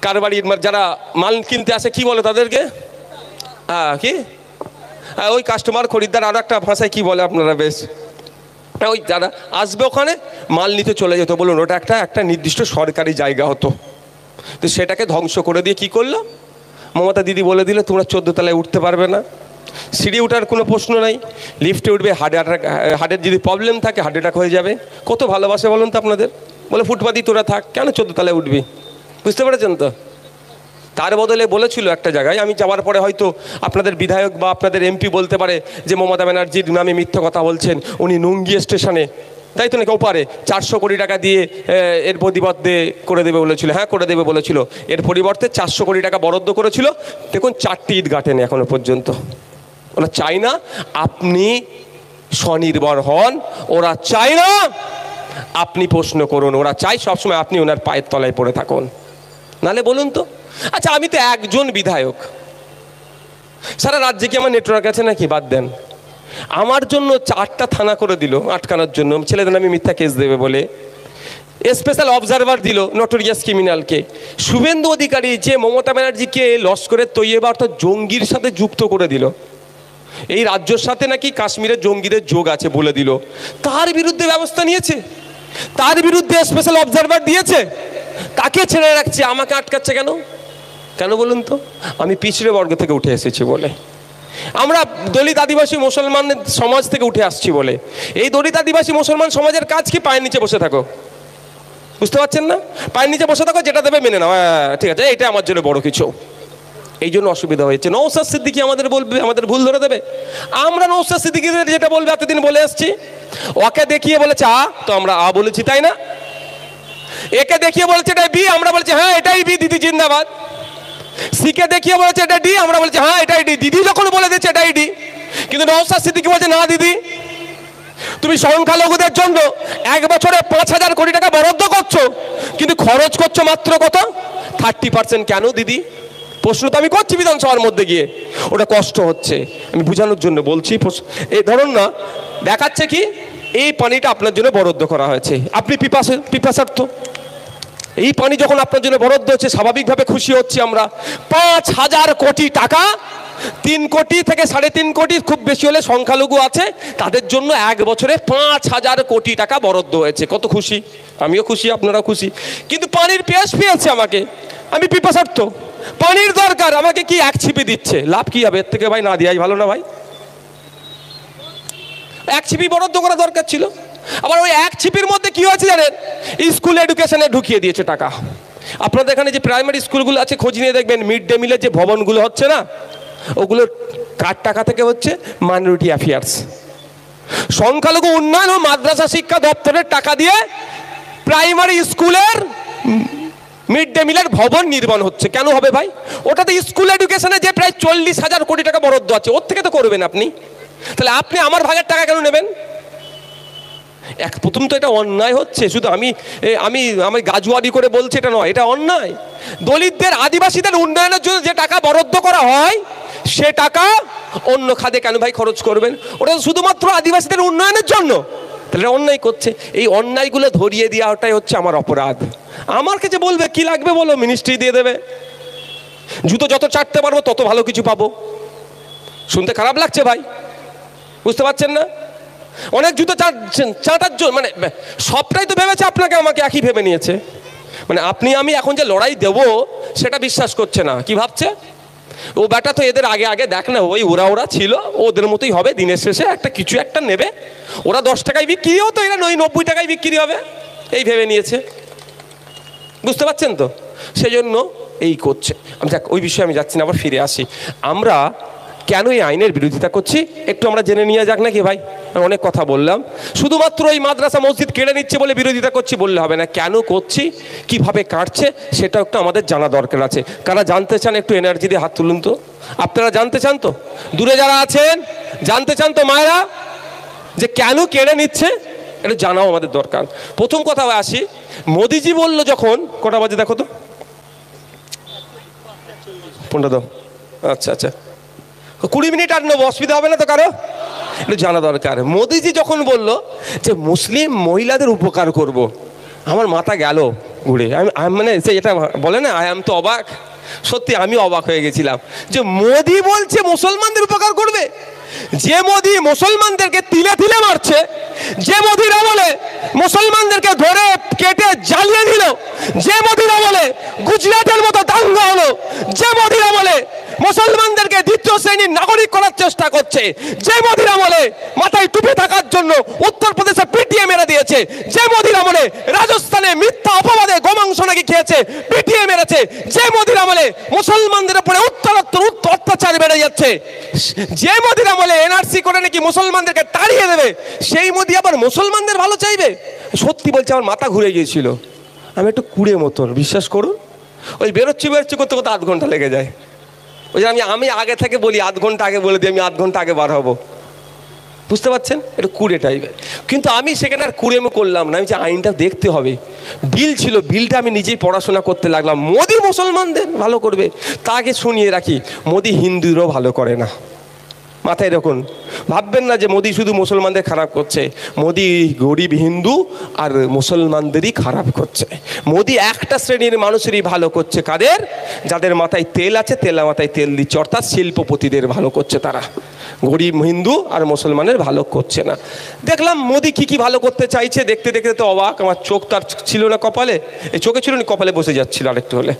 কারবারির যারা মাল কিনতে আসে কি বলে তাদেরকে? কি ওই কাস্টমার খরিদ্দার, আরও একটা ভাষায় কি বলে আপনারা বেশ, ওই যারা আসবে ওখানে মাল নিতে চলে যেত। বলুন ওটা একটা নির্দিষ্ট সরকারি জায়গা হতো। তো সেটাকে ধ্বংস করে দিয়ে কি করলো মমতা দিদি? বলে দিলে তোমরা 14 তলায় উঠতে পারবে না, সিঁড়ি উঠার কোনো প্রশ্ন নাই, লিফটে উঠবে, হার্টের যদি প্রবলেম থাকে হার্ট অ্যাটাক হয়ে যাবে। কত ভালোবাসে বলুন তো আপনাদের? বলে ফুটপাতি তোরা থাক, কেন 14 তলায় উঠবি? বুঝতে পেরেছেন তো? তার বদলে বলেছিল একটা জায়গায়, আমি যাওয়ার পরে হয়তো আপনাদের বিধায়ক বা আপনাদের এমপি বলতে পারে যে মমতা ব্যানার্জির নামে মিথ্যা কথা বলছেন, উনি নুঙ্গি স্টেশনে, তাই তো নাকি ওপারে 400 কোটি টাকা দিয়ে এর পরিবর্তে করে দেবে বলেছিল। হ্যাঁ করে দেবে বলেছিল, এর পরিবর্তে 400 কোটি টাকা বরাদ্দ করেছিল। দেখুন 4টি ইট গাঁটেনি এখনো পর্যন্ত। ওরা চায় না আপনি স্বনির্ভর হন, ওরা চায় না আপনি প্রশ্ন করুন, ওরা চাই সবসময় আপনি ওনার পায়ের তলায় পড়ে থাকুন। নালে বলুন তো, আচ্ছা আমি তো একজন বিধায়ক, সারা রাজ্যে কি আমার নেটওয়ার্ক আছে নাকি? বাদ দেন, আমার জন্য 4টা থানা করে দিল আটকানোর জন্য, ছেলেদের আমি মিথ্যা কেস দেবে বলে। স্পেশাল অবজারভার দিল নোটোরিয়াস ক্রিমিনালকে। শুভেন্দু অধিকারী যে মমতা ব্যানার্জিকে লস্করের তৈয়বা অর্থাৎ জঙ্গির সাথে যুক্ত করে দিল, এই রাজ্যের সাথে নাকি কাশ্মীরের জঙ্গিদের যোগ আছে বলে দিল, তার বিরুদ্ধে ব্যবস্থা নিয়েছে, তার বিরুদ্ধে স্পেশাল অবজারভার দিয়েছে, তাকে ছেড়ে রাখছে, আমাকে আটকাচ্ছে কেন? কেন বলুন তো? আমি পিছড়ে বর্গ থেকে উঠে এসেছি বলে। আমরা দলিত আদিবাসী মুসলমান সমাজ থেকে উঠে আসছি বলে, এই দলিত আদিবাসী মুসলমান সমাজের কাজ কি? পায়ের নিচে বসে থাকো। বুঝতে পারছেন না? পায়ের নিচে বসে থাকো, যেটা দেবে মেনে নাও, হ্যাঁ ঠিক আছে, এটা আমার জন্য বড় কিছু। এই জন্য অসুবিধা হয়েছে। নওশাদ সিদ্দিকী আমাদের বলবে, আমাদের ভুল ধরে দেবে। আমরা নওশাদ সিদ্দিকী যেটা বলবে এতদিন বলে আসছি, ওকে দেখিয়ে বলেছে আ, তো আমরা আ বলেছি, তাই না? একে দেখিয়ে বলেছে এটা বি, আমরা বলছি হ্যাঁ এটাই বি, দিদি জিন্দাবাদ। সিকে দেখিয়ে বলেছে এটা ডি, আমরা বলছি হ্যাঁ এটাই ডি। দিদি যখন বলে দিচ্ছে এটাই ডি, কিন্তু নওশাদ সিদ্দিকী বলছে না দিদি, তুমি সংখ্যালঘুদের জন্য 1 বছরে 5,000 কোটি টাকা বরাদ্দ করছো, কিন্তু খরচ করছো মাত্র কত? 30%। কেন দিদি? প্রশ্ন তো আমি করছি বিধানসভার মধ্যে গিয়ে, ওটা কষ্ট হচ্ছে, আমি বোঝানোর জন্য বলছি। এই ধরুন না, দেখাচ্ছে কি এই পানিটা আপনার জন্য বরাদ্দ করা হয়েছে, আপনি পিপাসার্থ, এই পানি যখন আপনার জন্য বরাদ্দ হচ্ছে স্বাভাবিকভাবে খুশি হচ্ছি আমরা। 5,000 কোটি টাকা, 3 কোটি থেকে 3.5 কোটি খুব বেশি হলে সংখ্যালঘু আছে, তাদের জন্য 1 বছরে 5,000 কোটি টাকা বরাদ্দ হয়েছে। কত খুশি, আমিও খুশি, আপনারা খুশি। কিন্তু পানির পেয়াস পেয়েছে আমাকে, আমি পিপাসার্থ, পানির দরকার, আমাকে কি 1 ছিপি দিচ্ছে, লাভ কি হবে এর থেকে? ভাই না দেওয়াই ভালো না ভাই? 1 ছিপি বরাদ্দ করা দরকার ছিল। আবার ওই 1 ছিপির মধ্যে কি হয়েছে জানেন? স্কুল এডুকেশনে ঢুকিয়ে দিয়েছে টাকা। আপনাদের এখানে যে প্রাইমারি স্কুলগুলো আছে খোঁজ নিয়ে দেখবেন, মিড ডে মিলের যে ভবনগুলো হচ্ছে না, ওগুলোর কার টাকা থেকে হচ্ছে? মাইনরিটি অ্যাফেয়ার্স, সংখ্যালঘু উন্নয়ন ও মাদ্রাসা শিক্ষা দপ্তরের টাকা দিয়ে প্রাইমারি স্কুলের মিড ডে মিলের ভবন নির্মাণ হচ্ছে। কেন হবে ভাই? ওটাতে স্কুল এডুকেশনে যে প্রায় 40,000 কোটি টাকা বরাদ্দ আছে, ওর থেকে তো করবেন আপনি। তাহলে আপনি আমার ভাগের টাকা কেন নেবেন? প্রথম তো এটা অন্যায় হচ্ছে। শুধু আমি গাজুয়ারি করে বলছি এটা নয়, এটা অন্যায়। দলিতদের, আদিবাসীদের উন্নয়নের জন্য যে টাকা বরাদ্দ করা হয়, সে টাকা অন্য খাতে কেন ভাই খরচ করবেন? ওটা শুধুমাত্র আদিবাসীদের উন্নয়নের জন্য, তাহলে অন্যায় করছে। এই অন্যায়গুলো ধরিয়ে দেওয়াটাই হচ্ছে আমার অপরাধ। আমার কাছে বলবে কি লাগবে বলো, মিনিস্ট্রি দিয়ে দেবে। জুতো যত চাটতে পারবো তত ভালো কিছু পাবো। শুনতে খারাপ লাগছে ভাই, বুঝতে পারছেন না? অনেক জুতো চাটার জন্য, মানে সবটাই তো ভেবেছে আপনাকে আমাকে একই ভেবে নিয়েছে। মানে আপনি আমি এখন যে লড়াই দেব সেটা বিশ্বাস করছে না। কি ভাবছে? ও ব্যাটা তো এদের আগে আগে দেখ না, ওই ওরা ছিল, ওদের মতোই হবে, দিনের শেষে কিছু একটা নেবে, ওরা 10 টাকায় বিক্রি হতো, এরা 90 টাকায় বিক্রি হবে, এই ভেবে নিয়েছে। বুঝতে পারছেন তো? সেজন্য এই করছে। আমি দেখ ওই বিষয়ে আমি যাচ্ছি না, আবার ফিরে আসি। আমরা কেন এই আইনের বিরোধিতা করছি একটু আমরা জেনে নিয়ে যাক নাকি ভাই? আমি অনেক কথা বললাম, শুধুমাত্র এই মাদ্রাসা মসজিদ কেড়ে নিচ্ছে বলে বিরোধিতা করছি বললে হবে না। কেন করছি, কিভাবে কাটছে, সেটা একটু আমাদের জানা দরকার আছে। কারা জানতে চান একটু এনার্জি দিয়ে হাত তুলুন তো। আপনারা জানতে চান তো? দূরে যারা আছেন জানতে চান তো মায়েরা, যে কেন কেড়ে নিচ্ছে? এটা জানাও আমাদের দরকার। প্রথম কথা আসি, মোদিজি বলল যখন, কটা বাজে দেখো তো, 15 দাও, আচ্ছা আচ্ছা 20 মিনিট আর নেবো, অসুবিধা হবে না তো কারো? একটু জানা দরকার। মোদিজি যখন বলল যে মুসলিম মহিলাদের উপকার করব, আমার মাথা গেল ঘুরে। আমি মানে সে এটা বলে না, আই এম তো অবাক, সত্যি আমি অবাক হয়ে গেছিলাম যে মোদি বলছে মুসলমানদের উপকার করবে। যে মোদি মুসলমানদেরকে তিলে তিলে মারছে, যে মোদিরা বলে মুসলমানদেরকে ধরে কেটে জ্বালিয়ে দিল, যে মোদিরা বলে গুজরাটের মতো দাঙ্গা হলো, যে মোদিরা বলে মুসলমানদেরকে 2য় শ্রেণীর নাগরিক করার চেষ্টা করছে, যে মোদিরা বলে মাথায় টুপি থাকার জন্য উত্তরপ্রদেশে পিটিয়ে মেরে দিয়েছে, যে মোদিরা বলে রাজস্থানে মিথ্যা অপবাদে গোমাংস নাকি খেয়েছে পিটিয়ে মেরেছে, যে মোদিরা বলে মুসলমানদের উপরে উত্তরোত্তর অত্যাচার বেড়ে যাচ্ছে, যে মোদিরা বলে এনআরসি করে নাকি মুসলমানদেরকে তাড়িয়ে দেবে, সেই মোদি আবার মুসলমানদের ভালো চাইবে? সত্যি বলছে আমার মাথা ঘুরে গিয়েছিল। আমি একটু কুড়ে মতন, বিশ্বাস করুন, ওই বেরোচ্ছি করতে করতে 8 ঘন্টা লেগে যায়। ওই যে আমি আগে থেকে বলি 8 ঘন্টা আগে বলে দিই, আমি 8 ঘন্টা আগে বার হবো। বুঝতে পারছেন? একটু কুড়ে টাইপের। কিন্তু আমি সেখানে আর কুড়েমো করলাম না, আমি যে আইনটা দেখতে হবে। বিল ছিল, বিলটা আমি নিজেই পড়াশোনা করতে লাগলাম। মোদি মুসলমানদের ভালো করবে, তাকে শুনিয়ে রাখি, মোদি হিন্দুরও ভালো করে না। মাথায় রাখুন, ভাববেন না যে মোদি শুধু মুসলমানদের খারাপ করছে। মোদি গরিব হিন্দু আর মুসলমানদেরই খারাপ করছে। মোদি একটা শ্রেণীর মানুষেরই ভালো করছে, কাদের? যাদের মাথায় তেল আছে, তেলা মাথায় তেল দিচ্ছে, অর্থাৎ শিল্পপতিদের ভালো করছে তারা। গরিব হিন্দু আর মুসলমানের ভালো করছে না। দেখলাম মোদি কি কি ভালো করতে চাইছে, দেখতে দেখতে তো অবাক। আমার চোখ তার ছিল না কপালে, এই চোখে ছিল না, কপালে বসে যাচ্ছিল আরেকটু হলে।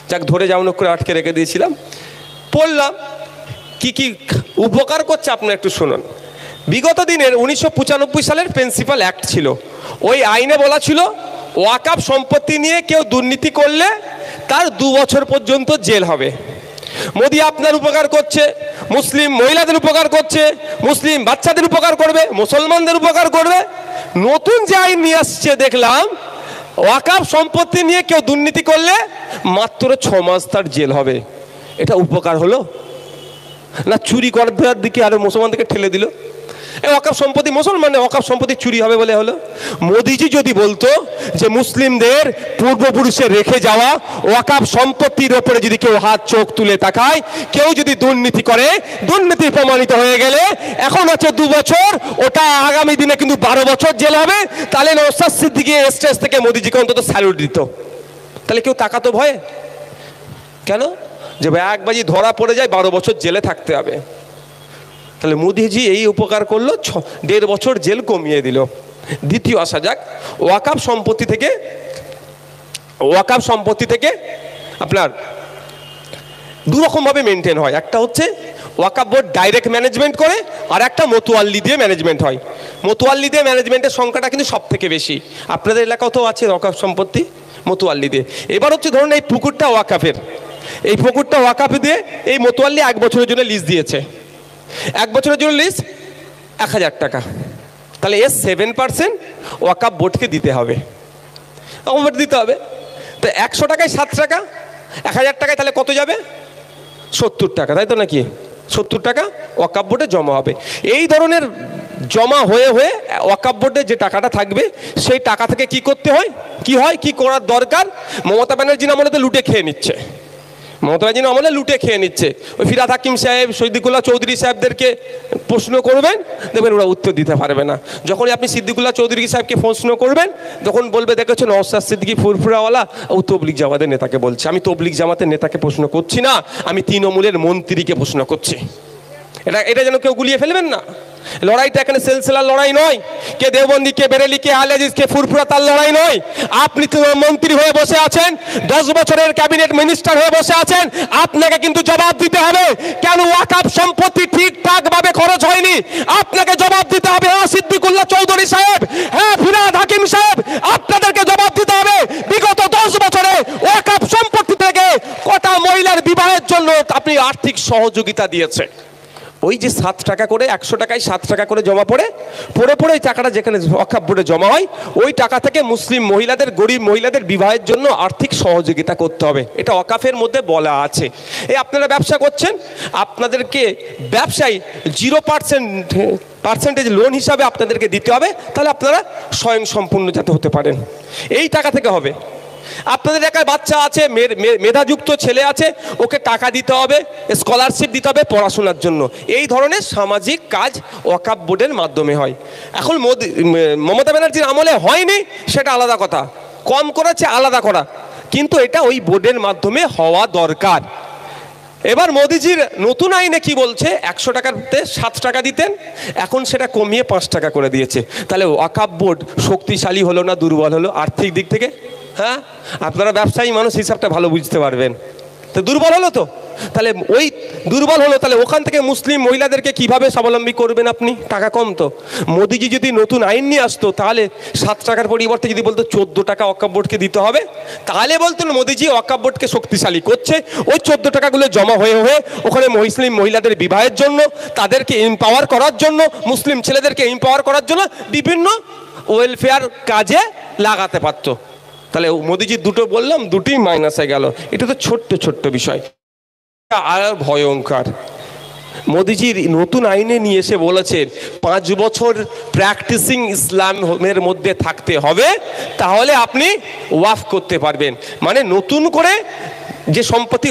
যাক, ধরে যাওয়ানো করে আটকে রেখে দিয়েছিলাম। পড়লাম কি কি উপকার করছে আপনারা একটু শুনুন। বিগত দিনের 1995 সালের প্রিন্সিপাল অ্যাক্ট ছিল, ওই আইনে বলা ছিল ওয়াকাফ সম্পত্তি নিয়ে কেউ দুর্নীতি করলে তার 2 বছর পর্যন্ত জেল হবে। মোদি আপনার উপকার করছে, মুসলিম মহিলাদের উপকার করছে, মুসলিম বাচ্চাদের উপকার করবে, মুসলমানদের উপকার করবে। নতুন যে আইন নিয়ে আসছে দেখলাম, ওয়াকাফ সম্পত্তি নিয়ে কেউ দুর্নীতি করলে মাত্র 6 মাস তার জেল হবে। এটা উপকার হলো না চুরি করার দিকে আরো মুসলমানদেরকে ঠেলে দিল? ওয়াকাফ সম্পত্তি মুসলমানের ওয়াকাফ সম্পত্তি চুরি হবে বলে হলো? মোদিজি যদি বলতো যে মুসলিমদের পূর্বপুরুষের রেখে যাওয়া ওয়াকাফ সম্পত্তির ওপরে যদি কেউ হাত চোখ তুলে তাকায়, কেউ যদি দুর্নীতি করে, দুর্নীতি প্রমাণিত হয়ে গেলে এখন আছে 2 বছর, ওটা আগামী দিনে কিন্তু 12 বছর জেল হবে, তাহলে নওশাদ সিদ্দিকী স্টেজ থেকে মোদিজিকে অন্তত স্যালুট দিত। তাহলে কেউ তাকাতো ভয়ে? কেন? যে ভাই একবারই ধরা পড়ে যায় 12 বছর জেলে থাকতে হবে। তাহলে মোদিজি এই উপকার করলো, 1.5 বছর জেল কমিয়ে দিল। দ্বিতীয় আসা যাক, ওয়াকাফ সম্পত্তি থেকে আপনার 2 রকমভাবে মেনটেন হয়। একটা হচ্ছে ওয়াকাফ বোর্ড ডাইরেক্ট ম্যানেজমেন্ট করে, আর একটা মতোয়াল্লি দিয়ে ম্যানেজমেন্ট হয়। মতোয়াল্লি দিয়ে ম্যানেজমেন্টের সংখ্যাটা কিন্তু সব থেকে বেশি। আপনাদের এলাকাও তো আছে ওয়াকাফ সম্পত্তি মতোয়াল্লি দিয়ে। এবার হচ্ছে ধরুন এই পুকুরটা ওয়াকাফের, এই পুকুরটা ওয়াকাফে দিয়ে এই মতোয়াল্লি 1 বছরের জন্য লিজ দিয়েছে। 1 বছরের জন্য লিজ 1000 টাকা, তাহলে এর 7% ওয়াকাফ বোর্ডকে দিতে হবে, দিতে হবে। তো 100 টাকায় 7 টাকা, 1000 টাকায় তাহলে কত যাবে? 70 টাকা, তাই তো নাকি? 70 টাকা ওয়াকাফ বোর্ডে জমা হবে। এই ধরনের জমা হয়ে হয়ে ওয়াকাফ বোর্ডে যে টাকাটা থাকবে, সেই টাকা থেকে কি করতে হয়, কি করার দরকার? মমতা ব্যানার্জির আমলে তো লুটে খেয়ে নিচ্ছে, মমতা ব্যানার্জি আমলে লুটে খেয়ে নিচ্ছে। ওই ফিরহাদ হাকিম সাহেব, সিদ্দিকুল্লাহ চৌধুরী সাহেবদেরকে প্রশ্ন করবেন, দেখবেন ওরা উত্তর দিতে পারবে না। যখনই আপনি সিদ্দিকুল্লাহ চৌধুরী সাহেবকে প্রশ্ন করবেন, তখন বলবে দেখেছো নওশাদ সিদ্দিকী ফুরফুরাওয়ালা ও তবলিগ জামাতের নেতাকে বলছে। আমি তবলিগ জামাতের নেতাকে প্রশ্ন করছি না, আমি তৃণমূলের মন্ত্রীকে প্রশ্ন করছি। এটা যেন কেউ গুলিয়ে ফেলবেন না। লড়াইটা এখানে সেলসেলার লড়াই নয়, কে দেওবন্দি, কে বেরেলি, কে আহলে হাদিস, কে ফুরফুরা, তার লড়াই নয়। আপনি মন্ত্রী হয়ে বসে আছেন, 10 বছরের ক্যাবিনেট মিনিস্টার হয়ে বসে আছেন, আপনাকে কিন্তু জবাব দিতে হবে কেন ওয়াকাফ সম্পত্তি ঠিকঠাক ভাবে খরচ হয়নি। আপনাকে জবাব দিতে হবে। হ্যাঁ সিদ্দিকুল্লাহ চৌধুরী সাহেব, হ্যাঁ ফিরহাদ হাকিম সাহেব, আপনাদেরকে জবাব দিতে হবে বিগত 10 বছরে ওয়াকাফ সম্পত্তি থেকে কটা মহিলার বিবাহের জন্য আপনি আর্থিক সহযোগিতা দিয়েছেন। ওই যে 7 টাকা করে, 100 টাকায় 7 টাকা করে জমা পড়ে ওই টাকাটা যেখানে ওয়াকাফ বোর্ডে জমা হয়, ওই টাকা থেকে মুসলিম মহিলাদের, গরিব মহিলাদের বিবাহের জন্য আর্থিক সহযোগিতা করতে হবে। এটা ওয়াকাফের মধ্যে বলা আছে। এই আপনারা ব্যবসা করছেন, আপনাদেরকে ব্যবসায় 0% লোন হিসাবে আপনাদেরকে দিতে হবে, তাহলে আপনারা স্বয়ংসম্পূর্ণ যাতে হতে পারেন। এই টাকা থেকে হবে। আপনাদের এলাকায় বাচ্চা আছে, মেধাযুক্ত ছেলে আছে, ওকে টাকা দিতে হবে, স্কলারশিপ দিতে হবে পড়াশোনার জন্য। এই ধরনের সামাজিক কাজ ওয়াকাফ বোর্ডের মাধ্যমে হয়। এখন মমতা ব্যানার্জির আমলে হয়নি, সেটা আলাদা কথা, কম করেছে আলাদা করা, কিন্তু এটা ওই বোর্ডের মাধ্যমে হওয়া দরকার। এবার মোদিজির নতুন আইনে কি বলছে? 100 টাকাতে 7 টাকা দিতেন, এখন সেটা কমিয়ে 5 টাকা করে দিয়েছে। তাহলে ওয়াকাফ বোর্ড শক্তিশালী হলো না দুর্বল হলো আর্থিক দিক থেকে? হ্যাঁ, আপনারা ব্যবসায়ী মানুষ, হিসাবটা ভালো বুঝতে পারবেন। তো দুর্বল হলো তো, তাহলে ওই দুর্বল হলো, তাহলে ওখান থেকে মুসলিম মহিলাদেরকে কিভাবে স্বাবলম্বী করবেন আপনি? টাকা কম তো। মোদিজি যদি নতুন আইন নিয়ে আসতো, তাহলে 7 টাকার পরিবর্তে যদি বলতো 14 টাকা ওয়াকাফ বোর্ডকে দিতে হবে, তাহলে বলতেন মোদিজি ওয়াকাফ বোর্ডকে শক্তিশালী করছে। ওই 14 টাকাগুলো জমা হয়ে হয়ে ওখানে মুসলিম মহিলাদের বিবাহের জন্য, তাদেরকে এম্পাওয়ার করার জন্য, মুসলিম ছেলেদেরকে এম্পাওয়ার করার জন্য বিভিন্ন ওয়েলফেয়ার কাজে লাগাতে পারতো। তাহলে মোদিজি দুটো বললাম, দুটোই মাইনাসে গেল। এটা তো ছোট্ট বিষয়, আর ভয়ঙ্কর। মোদিজির নতুন আইনে নিয়ে এসে বলেছেন 5 বছর প্র্যাকটিসিং ইসলামের মধ্যে থাকতে হবে, তাহলে আপনি ওয়াফ করতে পারবেন। মানে নতুন করে যে সম্পত্তি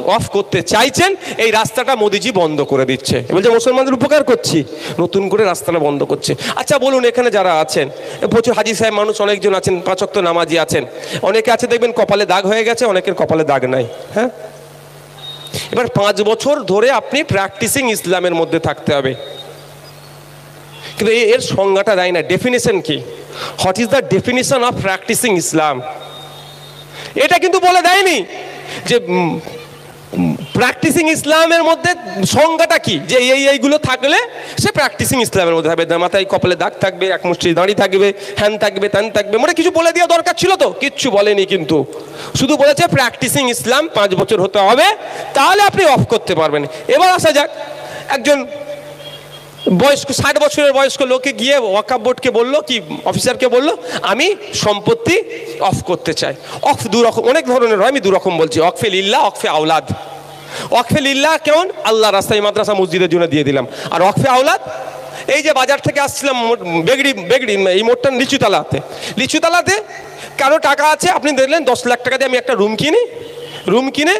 ওয়াফ করতে চাইছেন, এই রাস্তাটা মোদিজি বন্ধ করে দিচ্ছে। বলছে মুসলমানদের উপকার করছি, নতুন করে রাস্তাটা বন্ধ করছে। আচ্ছা বলুন, এখানে যারা আছেন, প্রচুর হাজি সাহেব মানুষ অনেকজন আছেন, 5 ওয়াক্ত নামাজি আছেন, অনেকে আছে দেখবেন কপালে দাগ হয়ে গেছে, অনেকের কপালে দাগ নাই। হ্যাঁ, এবার 5 বছর ধরে আপনি প্র্যাকটিসিং ইসলামের মধ্যে থাকতে হবে, কিন্তু এর সংজ্ঞাটা দেয় না। ডেফিনিশন কি? What is the definition of practising Islam? এটা কিন্তু বলে দেয়নি যে প্র্যাকটিসিং ইসলামের মধ্যে সংজ্ঞাটা কি, যে এইগুলো থাকলে সে প্র্যাকটিসিং ইসলামের মধ্যে থাকবে। মাথায় কপালে দাগ থাকবে, এক মুষ্টি দাঁড়ি থাকবে, হ্যান থাকবে, ত্যান থাকবে, মানে কিছু বলে দেওয়া দরকার ছিল তো, কিচ্ছু বলেনি, কিন্তু শুধু বলেছে প্র্যাকটিসিং ইসলাম 5 বছর হতে হবে, তাহলে আপনি অফ করতে পারবেন। এবার আসা যাক, একজন বয়স্ক 60 বছরের বয়স্ক লোকে গিয়ে ওয়াকফ বোর্ডকে বললো, কি অফিসারকে বললো, আমি সম্পত্তি অফ করতে চাই। অফ দু রকম, অনেক ধরনের হয়, আমি 2 রকম বলছি, ওয়াকফে লিল্লাহ, ওয়াকফে আওলাদ। ওয়াকফে লিল্লাহ কেমন, আল্লাহ রাস্তায়, মাদ্রাসা মসজিদের জন্য দিয়ে দিলাম। আর ওয়াকফে আওলাদ, এই যে বাজার থেকে আসছিলাম বেগড়ি এই মোড়টা লিচুতলাতে কারো টাকা আছে, আপনি দেখলেন 10 লাখ টাকা দিয়ে আমি একটা রুম কিনে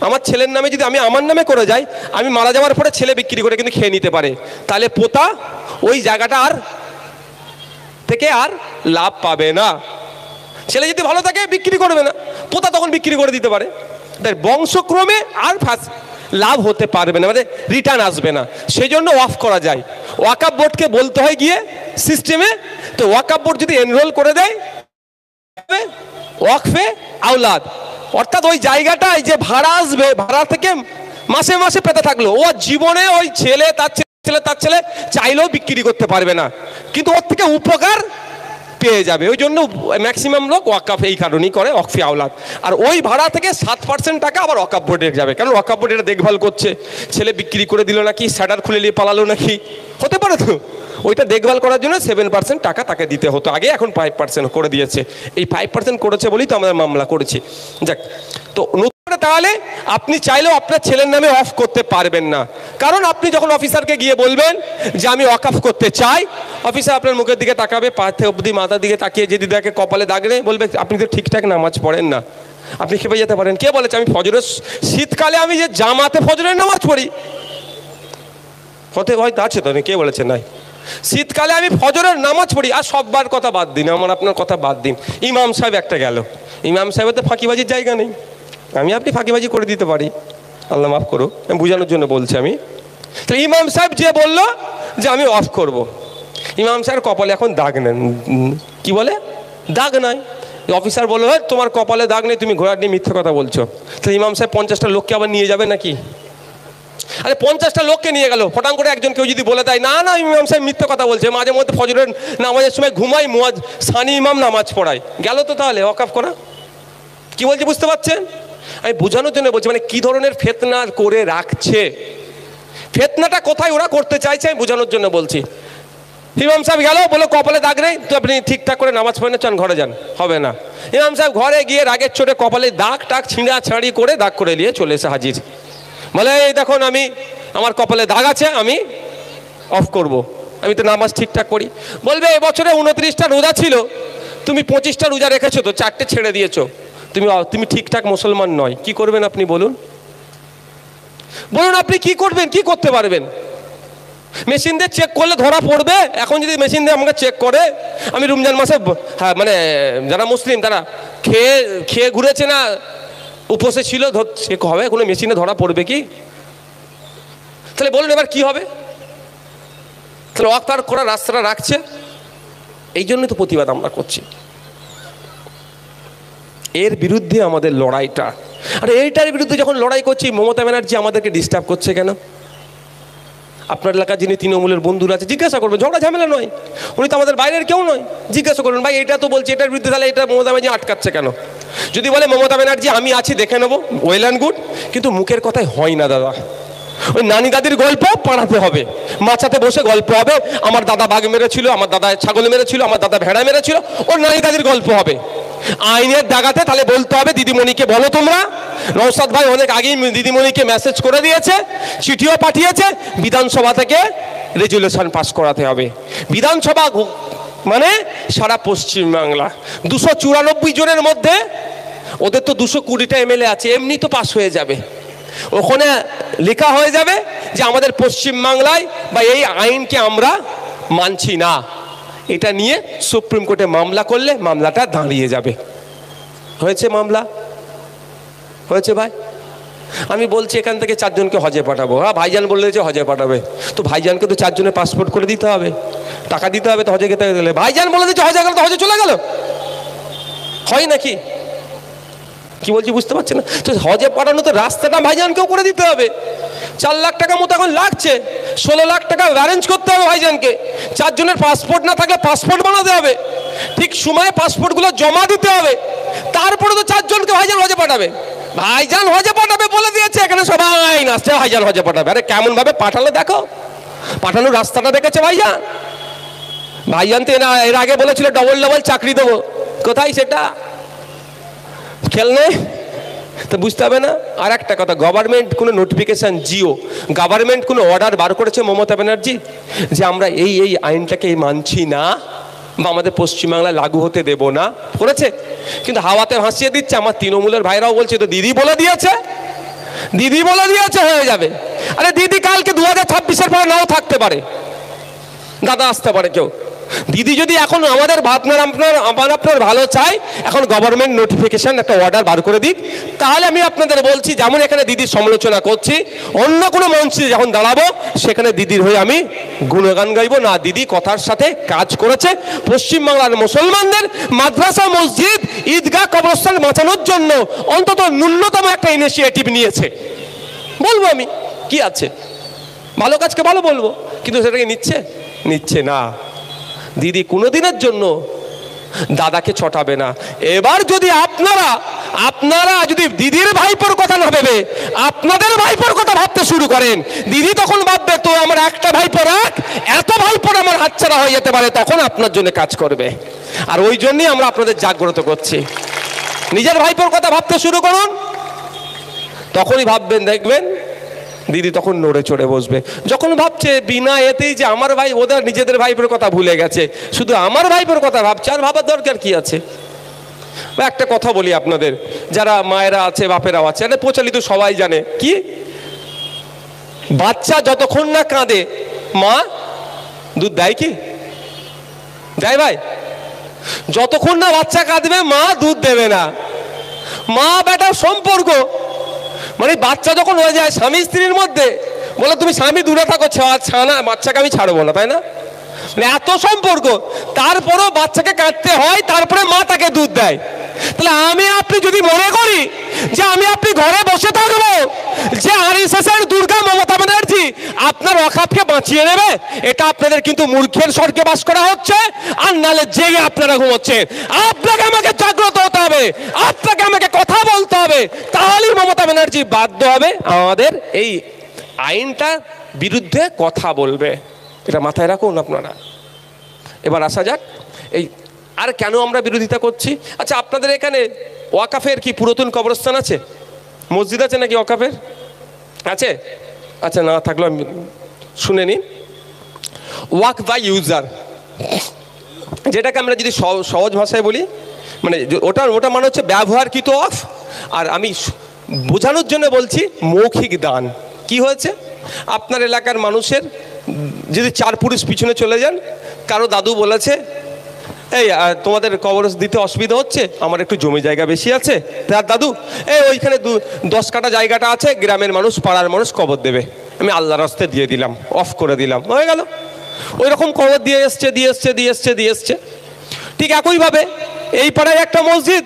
আমার ছেলের নামে যদি আমি আমার নামে করে যাই, আমি মারা যাওয়ার পরে ছেলে বিক্রি করে কিন্তু খেয়ে নিতে পারে, তাহলে পোতা ওই জায়গাটা থেকে আর লাভ পাবে না। ছেলে যদি ভালো থাকে বিক্রি করবে না, পোতা তখন বিক্রি করে দিতে পারে, বংশক্রমে আর লাভ হতে পারবে না, মানে রিটার্ন আসবে না। সেই জন্য অফ করা যায়। ওয়াকফ বোর্ডকে বলতে হয় গিয়ে সিস্টেমে, তো ওয়াকফ বোর্ড যদি এনরোল করে দেয় ওয়াকফে আওলাদ, অর্থাৎ ওই জায়গাটায় যে ভাড়া আসবে, ভাড়া থেকে মাসে মাসে পেতে থাকলো, ও জীবনে ওই ছেলে তার ছেলে চাইলেও বিক্রি করতে পারবে না, কিন্তু ওর থেকে উপকার পেয়ে যাবে। ওই জন্য ম্যাক্সিমাম লোক ওয়াকফ এই কারণেই করে, ওয়াকফে আওলাদ। আর ওই ভাড়া থেকে 7% টাকা আবার ওয়াকফ বোর্ডে যাবে, কারণ ওয়াকফ বোর্ড এটা দেখভাল করছে, ছেলে বিক্রি করে দিল নাকি, শাটার খুলে নিয়ে পালালো নাকি, হতে পারে তো, ওইটা দেখভাল করার জন্য 7% টাকা তাকে দিতে হতো আগে, এখন 5% করে দিয়েছে। এই 5% করেছে বলেই তো আমরা মামলা করেছি। যাক, তো তাহলে আপনি চাইলেও আপনার ছেলের নামে অফ করতে পারবেন না, কারণ আপনি যখন অফিসারকে গিয়ে বলবেন যে আমি ওয়াকফ করতে চাই, অফিসার আপনার মুখের দিকে তাকাবে, পা থেকে অবধি মাথার দিকে তাকিয়ে যদি দেখে কপালে দাগ নেই, বলবে আপনি তো ঠিকঠাক নামাজ পড়েন না। আপনি খেপে যেতে পারেন, কে বলেছে আমি ফজরের, শীতকালে আমি যে জামাতে ফজরের নামাজ পড়ি, হতে হয়তো আছে তো, কে বলেছে নাই, শীতকালে আমি ফজরের নামাজ পড়ি। আর সববার কথা বাদ দিন, আমার আপনার কথা বাদ দিন, ইমাম সাহেব একটা গেল, ইমাম সাহেবের তো ফাঁকিবাজির জায়গা নেই, আমি আপনি ফাঁকিবাজি করে দিতে পারি, আল্লাহ মাফ করো, আমি বোঝানোর জন্য বলছি আমি। তো ইমাম সাহেব যে বললো যে আমি অফ করব, ইমাম সাহেব কপালে এখন দাগ নেন, কি বলে দাগ নাই, অফিসার বললো তোমার কপালে দাগ নেই, তুমি ঘোড়া নিয়ে মিথ্যে কথা বলছো। তো ইমাম সাহেব 50টা লোককে আবার নিয়ে যাবে নাকি? আরে 50টা লোককে নিয়ে গেল, ফটাং করে একজন কেউ যদি বলে দেয় না না ইমাম সাহেব মিথ্যে কথা বলছে, মাঝে মধ্যে ফজরের নামাজের সময় ঘুমাই, সানি ইমাম নামাজ পড়ায়, গেল তো তাহলে ওয়াকফ করা। কি বলছে বুঝতে পারছেন? আমি বোঝানোর জন্য বলছি, মানে কি ধরনের ফিতনা করে রাখছে, ফিতনাটা কোথায় ওরা করতে চাইছে আমি বোঝানোর জন্য বলছি। ইমাম সাহেব গেল, বলো কপালে দাগ নেই, তো আপনি ঠিকঠাক করে নামাজ পড়েন, চান ঘরে যান, হবে না। ইমাম সাহেব ঘরে গিয়ে রাগের চোটে কপালে দাগ টাক ছিঁড়া ছাড়ি করে দাগ করে নিয়ে চলে এসে হাজির, বলে এই দেখুন আমি আমার কপালে দাগ আছে, আমি অফ করব, আমি তো নামাজ ঠিকঠাক করি। বলবে এবছরে 29টা রোজা ছিল, তুমি 25টা রোজা রেখেছো তো, 4টে ছেড়ে দিয়েছো, তুমি ঠিকঠাক মুসলমান নয়। কি করবেন আপনি বলুন, বলুন আপনি কি করবেন, কি করতে পারবেন? মেশিন দিয়ে চেক করলে ধরা পড়বে। এখন যদি মেশিন দিয়ে আমাকে চেক করে, আমি রমজান মাসে, হ্যাঁ মানে যারা মুসলিম তারা খেয়ে ঘুরেছে না উপসে ছিল, চেক হবে, কোনো মেশিনে ধরা পড়বে কি? তাহলে বলুন এবার কি হবে? তাহলে ওয়াকফ করার রাস্তাটা রাখছে, এই জন্যই তো প্রতিবাদ আমরা করছি, এর বিরুদ্ধে আমাদের লড়াইটা। আর এইটার বিরুদ্ধে যখন লড়াই করছি, মমতা ব্যানার্জি আমাদেরকে ডিস্টার্ব করছে কেন? আপনার এলাকার যিনি তৃণমূলের বন্ধুরা আছে জিজ্ঞাসা করবেন, ঝগড়া ঝামেলা নয়, উনি তো আমাদের বাইরের কেউ নয়, জিজ্ঞাসা করবেন ভাই এটা তো বলছি এটার বিরুদ্ধে, তাহলে এটা মমতা ব্যানার্জি আটকাচ্ছে কেন? যদি বলে মমতা ব্যানার্জি আমি আছি দেখে নেবো, ওয়েল অ্যান্ড গুড, কিন্তু মুখের কথাই হয় না দাদা। ওই নানি দাদির গল্প পাড়াতে হবে, মাচাতে বসে গল্প হবে, আমার দাদা বাঘ মেরেছিল, আমার দাদা ছাগল মেরেছিল, আমার দাদা ভেড়া মেরেছিল, ওর নানি দাদির গল্প হবে। আইনের দাগাতে তাহলে বলতে হবে দিদিমণিকে বলো তোমরা, নওশাদ ভাই অনেক আগেই দিদিমণিকে মেসেজ করে দিয়েছে, চিঠিও পাঠিয়েছে, বিধানসভা থেকে রেজুলেশন পাস করাতে হবে। বিধানসভা মানে সারা পশ্চিমবাংলা 294 জনের মধ্যে, ওদের তো 220টা এমএলএ আছে, এমনি তো পাস হয়ে যাবে। ওখানে লেখা হয়ে যাবে যে আমাদের পশ্চিমবাংলায় বা এই আইনকে আমরা মানছি না, এটা নিয়ে সুপ্রিম কোর্টে মামলা করলে মামলাটা দাঁড়িয়ে যাবে। হয়েছে মামলা, হয়েছে ভাই। আমি বলছি এখান থেকে 4 জনকে হজে পাঠাবো, হ্যাঁ ভাইজান বললে যে হজে পাঠাবে, তো ভাইজানকে তো 4 জনের পাসপোর্ট করে দিতে হবে, টাকা দিতে হবে, তো হজে যেতে গেলে ভাইজান বলে দিচ্ছে হজে গেল, তো হজে চলে গেল, হয় নাকি? কি বলছি বুঝতে পারছেন না? তো হজে পাঠানো তো রাস্তাটা ভাইজানকেও করে দিতে হবে। 4 লাখ টাকা মতো এখন লাগছে, 16 লাখ টাকা অ্যারেঞ্জ করতে হবে ভাইজানকে। 4 জনের পাসপোর্ট না থাকলে পাসপোর্ট বানাতে হবে, ঠিক সময়ে পাসপোর্টগুলো জমা দিতে হবে, তারপরে তো 4 জনকে ভাইজান হজে পাঠাবে। ভাইজান হজে পাঠাবে বলে দিয়েছে, এখানে সবাই নাচছে ভাইজান হজে পাঠাবে। আরে কেমন ভাবে পাঠালো দেখো, পাঠানোর রাস্তাটা দেখেছে ভাইজান? ভাইজান তো এর আগে বলেছিল ডবল চাকরি দেবো, কোথায় সেটা? খেলনে তো বুঝতে হবে না। আর একটা কথা, গভর্নমেন্ট কোনো নোটিফিকেশন, গভর্নমেন্ট কোনো অর্ডার বার করেছে মমতা ব্যানার্জি যে আমরা এই আইনটাকে মানছি না বা আমাদের পশ্চিমবাংলায় লাগু হতে দেব না, করেছে? কিন্তু হাওয়াতে ভাসিয়ে দিচ্ছে। আমার তৃণমূলের ভাইরাও বলছে তো দিদি বলে দিয়েছে, দিদি বলে দিয়েছে হয়ে যাবে। আরে দিদি কালকে 2026-এর পরে নাও থাকতে পারে, দাদা আসতে পারে কেউ। দিদি যদি এখন আমাদের আপনার ভালো চাই, এখন গভর্নমেন্ট নোটিফিকেশন একটা অর্ডার বার করে দিক, তাহলে আমি আপনাদের বলছি, যেমন এখানে দিদির সমালোচনা করছি, অন্য কোনো মঞ্চে যখন দাঁড়াবো সেখানে দিদির হয়ে আমি গুণগান গাইবো না। দিদি কথার সাথে কাজ করেছে, পশ্চিমবাংলার মুসলমানদের মাদ্রাসা, মসজিদ, ঈদগাহ, কবরস্থান বাঁচানোর জন্য অন্তত ন্যূনতম একটা ইনিশিয়েটিভ নিয়েছে। বলবো আমি, কি আছে, ভালো কাজকে ভালো বলবো, কিন্তু সেটাকে নিচ্ছে না। দিদি কোনোদিনের জন্য দাদাকে চটাবে না। এবার যদি আপনারা যদি দিদির ভাইপোর কথা না ভেবে আপনাদের ভাইপোর কথা ভাবতে শুরু করেন, দিদি তখন ভাববে তো আমার একটা ভাইপো রাখ, এত ভাইপোর আমার হাতছাড়া হয়ে যেতে পারে, তখন আপনার জন্য কাজ করবে। আর ওই জন্যই আমরা আপনাদের জাগ্রত করছি। নিজের ভাইপোর কথা ভাবতে শুরু করুন, তখনই ভাববেন, দেখবেন দিদি তখন নড়ে চড়ে বসবে। যখন ভাবছে বিনা এতেই যে আমার ভাই, ওদের নিজেদের ভাইপোর কথা ভুলে গেছে, শুধু আমার ভাইপোর কথা ভাবছে, আর ভাবার দরকার কি আছে? একটা কথা বলি আপনাদের, যারা মায়েরা আছে, বাপেরাও আছে, এটা প্রচলিত, সবাই জানে, কি বাচ্চা যতক্ষণ না কাঁদে মা দুধ দেয়? কি দেয় ভাই? যতক্ষণ না বাচ্চা কাঁদবে মা দুধ দেবে না। মা বেটার সম্পর্ক মানে বাচ্চা যখন হয়ে যায় স্বামী স্ত্রীর মধ্যে, বলে তুমি স্বামী দূরে থাকো, ছানা বাচ্চাকে আমি ছাড়বো না, তাই না? মানে এত সম্পর্ক, তারপরও বাচ্চাকে কাঁদতে হয়, তারপরে মা তাকে দুধ দেয়। তাহলে আমি আপনি যদি মনে করি যে আমি আপনি ঘরে বসে থাকবো, যে আরএসএসের দুর্গা মমতা ব্যানার্জি আপনার ওয়াকাফকে বাঁচিয়ে নেবে, এটা আপনাদের কিন্তু মূর্খের স্বর্গে বাস করা হচ্ছে, আর নালে জেগে আপনারা ঘুমোচ্ছেন। আপনাকে আমাকে জাগ্রত হতে হবে, আপনাকে আমাকে কথা বলতে হবে, তাহলেই মমতা ব্যানার্জি বাধ্য হবে আমাদের এই আইনটা বিরুদ্ধে কথা বলবে। এটা মাথায় রাখুন আপনারা। এবার আসা যাক এই আর কেন আমরা বিরোধিতা করছি। আচ্ছা, আপনাদের এখানে ওয়াকাফের কি পুরাতন কবরস্থান আছে, মসজিদ আছে নাকি ওয়াকাফের? আছে? আচ্ছা, না থাকলেও আমি শুনে নিন। ওয়াক বাই ইউজার, যেটাকে আমরা যদি সহজ ভাষায় বলি, মানে ওটা মানে হচ্ছে ব্যবহারকৃত ওয়াকফ। আর আমি বোঝানোর জন্য বলছি মৌখিক দান। কি হয়েছে, আপনার এলাকার মানুষের যদি 4 পুরুষ পিছনে চলে যান, কারো দাদু বলেছে এই তোমাদের কবর দিতে অসুবিধা হচ্ছে, আমার একটু জমি জায়গা বেশি আছে, তার দাদু ওইখানে 10 কাঠা জায়গাটা আছে, গ্রামের মানুষ, পাড়ার মানুষ কবর দেবে, আমি আল্লাহর রাস্তায় দিয়ে দিলাম, অফ করে দিলাম, হয়ে গেল। ওই রকম কবর দিয়ে এসছে। ঠিক একইভাবে এই পাড়ায় একটা মসজিদ,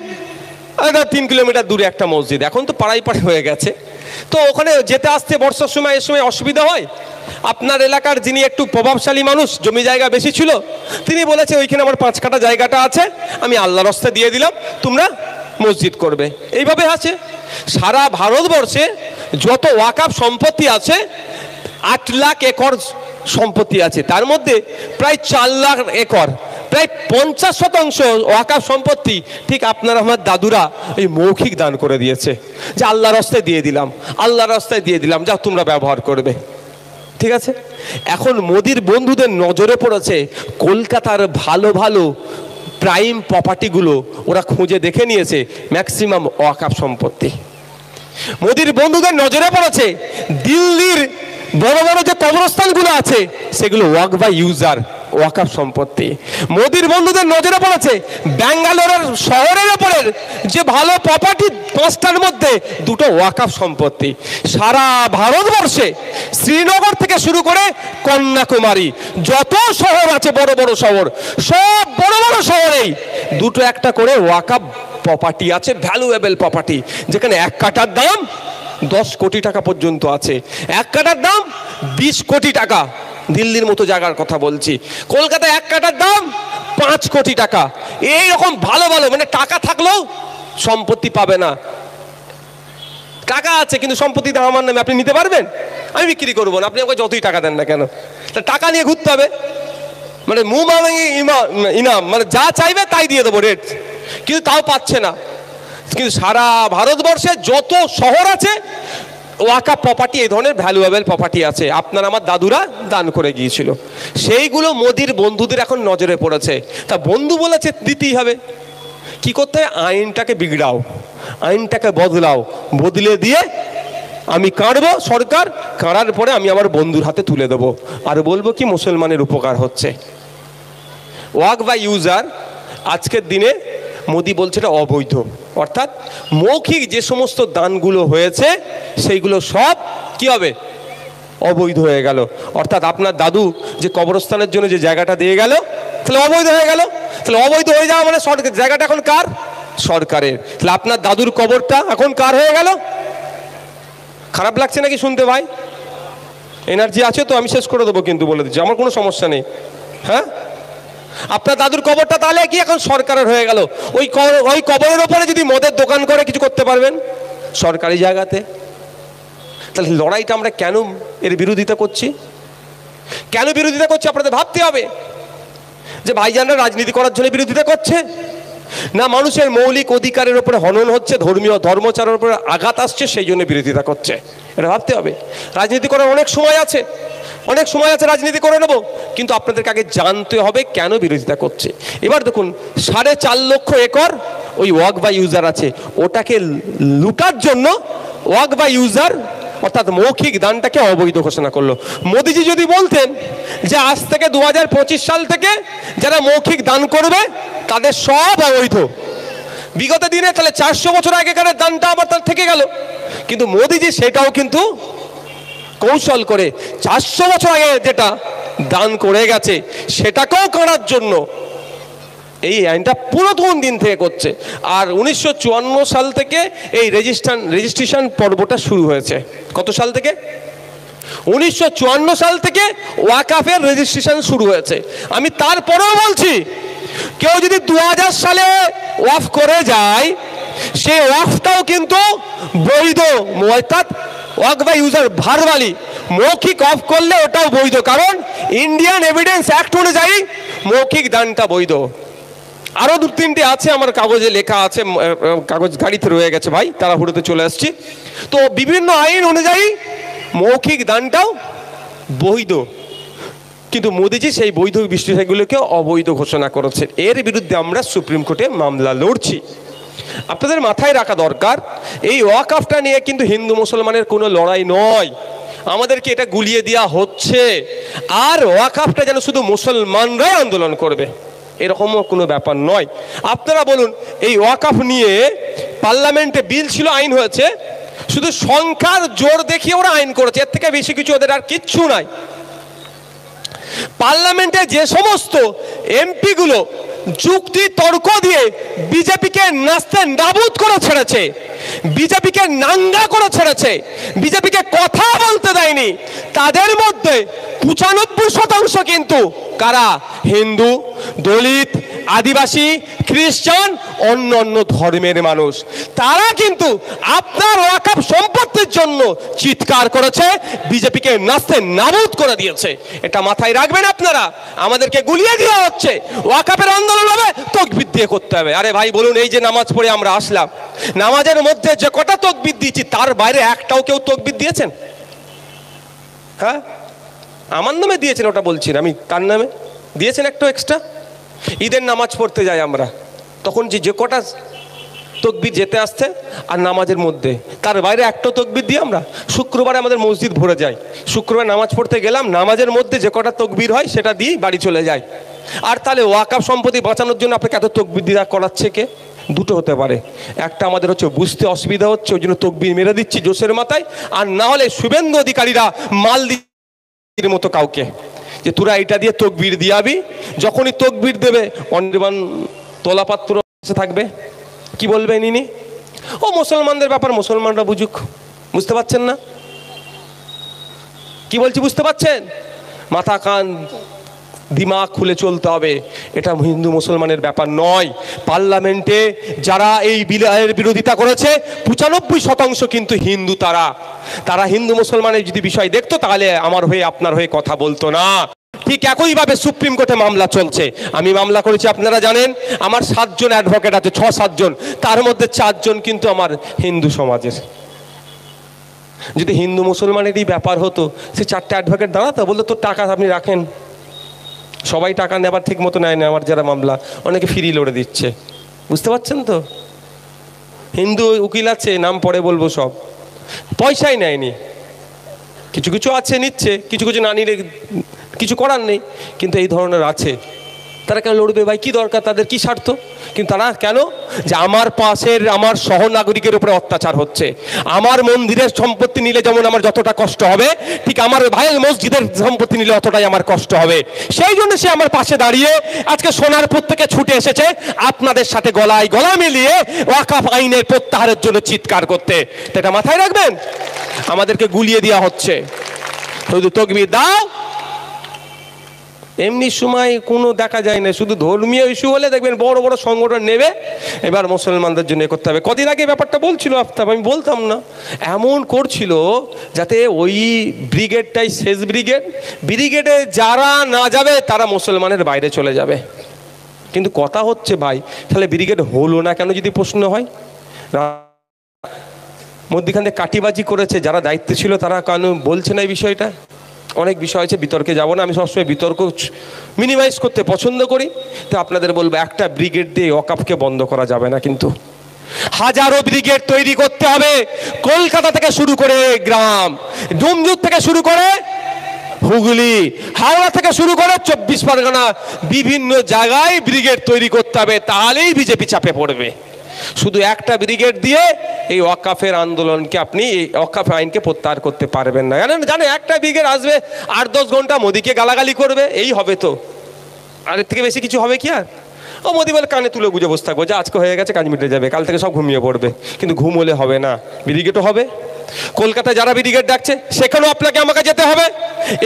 3 কিলোমিটার দূরে একটা মসজিদ, এখন তো পাড়ায় হয়ে গেছে, তো ওখানে যেতে আসতে বর্ষার সময় এর সময় অসুবিধা হয়। আপনার এলাকার যিনি একটু প্রভাবশালী মানুষ, জমি জায়গা বেশি ছিল, তিনি বলেছে ওইখানে আমার 5 কাঠা জায়গাটা আছে, আমি আল্লাহর রাস্তায় দিয়ে দিলাম, তোমরা মসজিদ করবে। এইভাবে আছে। সারা ভারতবর্ষে যত ওয়াকাফ সম্পত্তি আছে 8 লাখ একর সম্পত্তি আছে, তার মধ্যে প্রায় 4 লাখ একর, প্রায় 50% ওয়াকাফ সম্পত্তি ঠিক আপনার আমার দাদুরা এই মৌখিক দান করে দিয়েছে, যে আল্লাহর রাস্তায় দিয়ে দিলাম, যা তোমরা ব্যবহার করবে। ঠিক আছে। এখন মোদির বন্ধুদের নজরে পড়েছে কলকাতার ভালো ভালো প্রাইম প্রপার্টিগুলো, ওরা খুঁজে দেখে নিয়েছে ম্যাক্সিমাম ওয়াকাফ সম্পত্তি। মোদির বন্ধুদের নজরে পড়েছে দিল্লির বড় বড় যে কবরস্থানগুলো আছে সেগুলো ওয়াক বাই ইউজার, ওয়াকাফ সম্পত্তি। মোদির বন্ধুদের নজরে পড়েছে ব্যাঙ্গালোরের শহরের ওপরের যে ভালো প্রপার্টি 5টার মধ্যে 2টো ওয়াকাফ সম্পত্তি। সারা ভারতবর্ষে শ্রীনগর থেকে শুরু করে কন্যাকুমারী যত শহর আছে, বড় বড় শহর, সব বড় বড় শহরেই 2টো একটা করে ওয়াকাফ প্রপার্টি আছে, ভ্যালুয়েবল প্রপার্টি, যেখানে 1 কাঠার দাম 10 কোটি টাকা পর্যন্ত আছে। 1 কাঠার দাম 20 কোটি টাকা। দিল্লির মতো জায়গার কথা বলছি। কলকাতায় 1 কাঠার দাম 5 কোটি টাকা। এইরকম ভালো ভালো, মানে টাকা থাকলেও সম্পত্তি পাবে না। টাকা আছে কিন্তু সম্পত্তি দাম আমার নামে, আপনি নিতে পারবেন? আমি বিক্রি করবো না, আপনি আমাকে যতই টাকা দেন না কেন। তা টাকা নিয়ে ঘুরতে হবে, মানে ইনাম, মানে যা চাইবে তাই দিয়ে দেবো রেট, কিন্তু তাও পাচ্ছে না। কিন্তু সারা ভারতবর্ষে যত শহর আছে ওয়াকাফ প্রপার্টি, এই ধরনের ভ্যালুয়েবল প্রপার্টি আছে, আপনার আমার দাদুরা দান করে গিয়েছিল। সেইগুলো মোদির বন্ধুদের এখন নজরে পড়েছে। তা বন্ধু বলেছে দিতেই হবে। কি করতে হয়? আইনটাকে বিগড়াও, আইনটাকে বদলাও, বদলে দিয়ে আমি কাঁড়বো সরকার, কাঁড়ার পরে আমি আমার বন্ধুর হাতে তুলে দেবো, আর বলবো কি মুসলমানের উপকার হচ্ছে। ওয়াক বাই ইউজার আজকের দিনে মোদি বলছে এটা অবৈধ, অর্থাৎ মৌখিক যে সমস্ত দানগুলো হয়েছে সেইগুলো সব কি হবে? অবৈধ হয়ে গেল। অর্থাৎ আপনার দাদু যে কবরস্থানের জন্য যে জায়গাটা দিয়ে গেল, তাহলে অবৈধ হয়ে গেল। তাহলে অবৈধ হয়ে যাওয়া মানে জায়গাটা এখন কার? সরকারের। তাহলে আপনার দাদুর কবরটা এখন কার হয়ে গেল? খারাপ লাগছে নাকি শুনতে ভাই? এনার্জি আছে তো? আমি শেষ করে দেবো কিন্তু, বলে দিচ্ছি, আমার কোনো সমস্যা নেই। হ্যাঁ, আপনার দাদুর কবরটা তাহলে কি এখন সরকারের হয়ে গেল? ওই কবরের ওপরে যদি মদের দোকান করে কিছু করতে পারবেন সরকারি জায়গাতে? তাহলে লড়াইটা আমরা কেন এর বিরোধিতা করছি? কেন বিরোধিতা করছি আপনাদের ভাবতে হবে। যে ভাইজানরা রাজনীতি করার জন্য বিরোধিতা করছে, না মানুষের মৌলিক অধিকারের উপরে হনন হচ্ছে, ধর্মীয় ধর্মচারের উপরে আঘাত আসছে, সেই জন্য বিরোধিতা করছে? এটা ভাবতে হবে। রাজনীতি করার অনেক সময় আছে, অনেক সময় আছে, রাজনীতি করে নেব, কিন্তু আপনাদেরকে আগে জানতে হবে কেন বিরোধিতা করছে। এবার দেখুন 4.5 লক্ষ একর ওই ওয়াক বাই ইউজার আছে, ওটাকে লুটার জন্য ওয়াক বাই ইউজার অর্থাৎ মৌখিক দানটাকে অবৈধ ঘোষণা করলো। মোদিজি যদি বলতেন যে আজ থেকে 2025 সাল থেকে যারা মৌখিক দান করবে তাদের সব অবৈধ, বিগত দিনে তাহলে 400 বছর আগেকার দানটা আবার তার থেকে গেল। কিন্তু মোদিজি সেটাও কিন্তু কৌশল করে 400 বছর আগে যেটা দান করে গেছে সেটাকেও করার জন্য এই আইনটা পুরাতন দিন থেকে করছে। আর 1954 সাল থেকে এই রেজিস্ট্রেশন পর্বটা শুরু হয়েছে। কত সাল থেকে? 1954 সাল থেকে ওয়াকাফের রেজিস্ট্রেশন শুরু হয়েছে। আমি তারপরেও বলছি, কেউ যদি 2000 সালে ওয়াফ করে যায়, সে ওয়াফটাও কিন্তু বৈধ, অর্থাৎ ওয়াক বাই ইউজার ভার্বালি মৌখিক অফ করলে ওটাও বৈধ, কারণ ইন্ডিয়ান এভিডেন্স অ্যাক্ট অনুযায়ী মৌখিক দানটা বৈধ। আরো 2-3টে আছে, আমার কাগজে লেখা আছে, কাগজ গাড়িতে রয়ে গেছে ভাই, তাড়াহুড়োতে চলে আসছি। তো বিভিন্ন আইন অনুযায়ী মৌখিক দানটাও বৈধ, কিন্তু মোদিজি সেই বৈধ বিষয়গুলোকে অবৈধ ঘোষণা করেছে। এর বিরুদ্ধে আমরা সুপ্রিম কোর্টে মামলা লড়ছি। আপনাদের মাথায় রাখা দরকার, এই ওয়াকফটা নিয়ে কিন্তু হিন্দু মুসলমানের কোনো লড়াই নয়, আমাদেরকে এটা গুলিয়ে দেওয়া হচ্ছে। আর ওয়াকফটা যেন শুধু মুসলমানরাই আন্দোলন করবে এরকমও কোনো ব্যাপার নয়। আপনারা বলুন, এই ওয়াকফ নিয়ে পার্লামেন্টে বিল ছিল, আইন হয়েছে, শুধু সংখ্যার জোর দেখিয়ে ওরা আইন করেছে, এর থেকে বেশি কিছু ওদের আর কিচ্ছু নাই। পার্লামেন্টে যে সমস্ত এমপিগুলো যুক্তি তর্ক দিয়ে বিজেপিকে নাস্তে নাবুদ করে ছেড়েছে, বিজেপিকে নাঙ্গা করে ছেড়েছে, বিজেপিকে কথা বলতে দেয়নি, তাদের মধ্যে 95% কিন্তু কারা? হিন্দু, দলিত, আদিবাসী, খ্রিস্টান, অন্য অন্য ধর্মের মানুষ। তারা কিন্তু আপনার ওয়াকফ সম্পত্তির জন্য চিৎকার করেছে, বিজেপিকে নাস্তে নাবুদ করে দিয়েছে। এটা মাথায় রাখবেন আপনারা। আমাদেরকে গুলিয়ে দেওয়া হচ্ছে, ওয়াকফের আন্দোলন হবে তকবীর দিয়ে করতে হবে। আরে ভাই বলুন, এই যে নামাজ পড়ে আমরা আসলাম, নামাজের মধ্যে যে কটা তকবীর দিয়েছি তার বাইরে একটাও কেউ তকবীর দিয়েছেন? হ্যাঁ, আমার নামে দিয়েছেন, ওটা বলছি না আমি, তার নামে দিয়েছেন একটু এক্সট্রা। ঈদের নামাজ পড়তে যাই আমরা, তখন যে কটা তকবির যেতে আসতে আর নামাজের মধ্যে, তার বাইরে একটা তকবির দিয়ে আমরা শুক্রবারে আমাদের মসজিদ ভরে যায়, শুক্রবার নামাজ পড়তে গেলাম, নামাজের মধ্যে যে কটা তকবির হয় সেটা দিয়ে বাড়ি চলে যায়। আর তাহলে ওয়াকাফ সম্পত্তি বাঁচানোর জন্য আপনাকে এত তকবির দিয়া করাচ্ছে কে? দুটো হতে পারে, একটা আমাদের হচ্ছে বুঝতে অসুবিধা হচ্ছে ওই জন্য তকবির মেরে দিচ্ছি জোশের মাথায়, আর না হলে শুভেন্দু অধিকারীরা মাল দির মতো কাউকে যে তোরা এটা দিয়ে তকবির দিয়াবি, যখনই তকবির দেবে অনির্বাণ তোলাপাত্র থাকবে, কি বলবেন ইনি? ও মুসলমানদের ব্যাপার, মুসলমানরা বুঝুক। বুঝতে পারছেন না কি বলছি? বুঝতে পারছেন? মাথা কান দিমাগ খুলে চলতে হবে, এটা হিন্দু মুসলমানের ব্যাপার নয়। পার্লামেন্টে যারা এই বিলের বিরোধিতা করেছে 95% কিন্তু হিন্দু। তারা হিন্দু মুসলমানের যদি বিষয় দেখতো তাহলে আমার হয়ে আপনার হয়ে কথা বলতো না। ঠিক একইভাবে সুপ্রিম কোর্টে মামলা চলছে, আমি মামলা করেছি আপনারা জানেন, আমার 7 জন অ্যাডভোকেট আছে, 6-7 জন, তার মধ্যে 4 জন কিন্তু আমার হিন্দু সমাজের। যদি হিন্দু মুসলমানেরই ব্যাপার হতো সে 4টে অ্যাডভোকেট দাঁড়াতো, বলতো তোর টাকা আপনি রাখেন। সবাই টাকা নেবার ঠিক মতো নেয় না, আমার যারা মামলা অনেকে ফ্রি লড়ে দিচ্ছে। বুঝতে পারছেন তো? হিন্দু উকিল আছে, নাম পরে বলবো, সব পয়সাই নেয়নি, কিছু কিছু আছে নিচ্ছে, কিছু কিছু না নিলে কিছু করার নেই, কিন্তু এই ধরনের আছে। তারা কেন লড়বে ভাই? কি দরকার তাদের? কি স্বার্থ? কিন্তু তারা কেন? যে আমার পাশের আমার সহনাগরিকের উপরে অত্যাচার হচ্ছে, আমার মন্দিরের সম্পত্তি নিলে যেমন আমার যতটা কষ্ট হবে, ঠিক আমার ভাইয়ের মসজিদের সম্পত্তি নিলে অতটাই আমার কষ্ট হবে। সেই জন্য সে আমার পাশে দাঁড়িয়ে আজকে সোনারপুর থেকে ছুটে এসেছে আপনাদের সাথে গলায় গলা মিলিয়ে ওয়াকাফ আইনের প্রত্যাহারের জন্য চিৎকার করতে। এটা মাথায় রাখবেন, আমাদেরকে গুলিয়ে দেওয়া হচ্ছে। শুধু তকবির দাও, এমনি সময় কোনো দেখা যায় না, শুধু ধর্মীয় ইস্যু হলে দেখবেন বড় বড় সংগঠন নেবে, এবার মুসলমানদের জন্য করতে হবে। কদিন আগে ব্যাপারটা বলছিল আফতাব, আমি বলতাম না, এমন করছিল যাতে ওই ব্রিগেডটাই শেষ ব্রিগেডে যারা না যাবে তারা মুসলমানের বাইরে চলে যাবে। কিন্তু কথা হচ্ছে ভাই, তাহলে ব্রিগেড হলো না কেন যদি প্রশ্ন হয়? মধ্যখানে কাটিবাজি করেছে যারা দায়িত্বে ছিল, তারা কেন বলছে না এই বিষয়টা? অনেক বিষয় আছে, বিতর্কে যাব না, আমি সবসময় বিতর্ক মিনিমাইজ করতে পছন্দ করি। তো আপনাদের বলবো, একটা ব্রিগেড দিয়ে ওয়াকাফকে বন্ধ করা যাবে না, কিন্তু হাজারো ব্রিগেড তৈরি করতে হবে। কলকাতা থেকে শুরু করে গ্রাম, ডুমজুর থেকে শুরু করে হুগলি, হাওড়া থেকে শুরু করে 24 পরগনা, বিভিন্ন জায়গায় ব্রিগেড তৈরি করতে হবে, তাহলেই বিজেপি চাপে পড়বে। শুধু একটা ব্রিগেড দিয়ে এই ওয়াকাফের আন্দোলনকে আপনি, এই ওয়াকাফ আইনকে প্রত্যাহার করতে পারবেন না। জানে একটা ব্রিগেড আসবে 8-10 ঘন্টা মোদিকে গালাগালি করবে, এই হবে তো, আর এর থেকে বেশি কিছু হবে কি? আর ও মোদি বলে কানে তুলে বুঝে বসে থাকবো যে আজকে হয়ে গেছে, কাজ মিটে যাবে, কাল থেকে সব ঘুমিয়ে পড়বে। কিন্তু ঘুম হলে হবে না, ব্রিগেডও হবে। কলকাতায় যারা ব্রিগেড ডাকছে সেখানেও আপনাকে আমাকে যেতে হবে,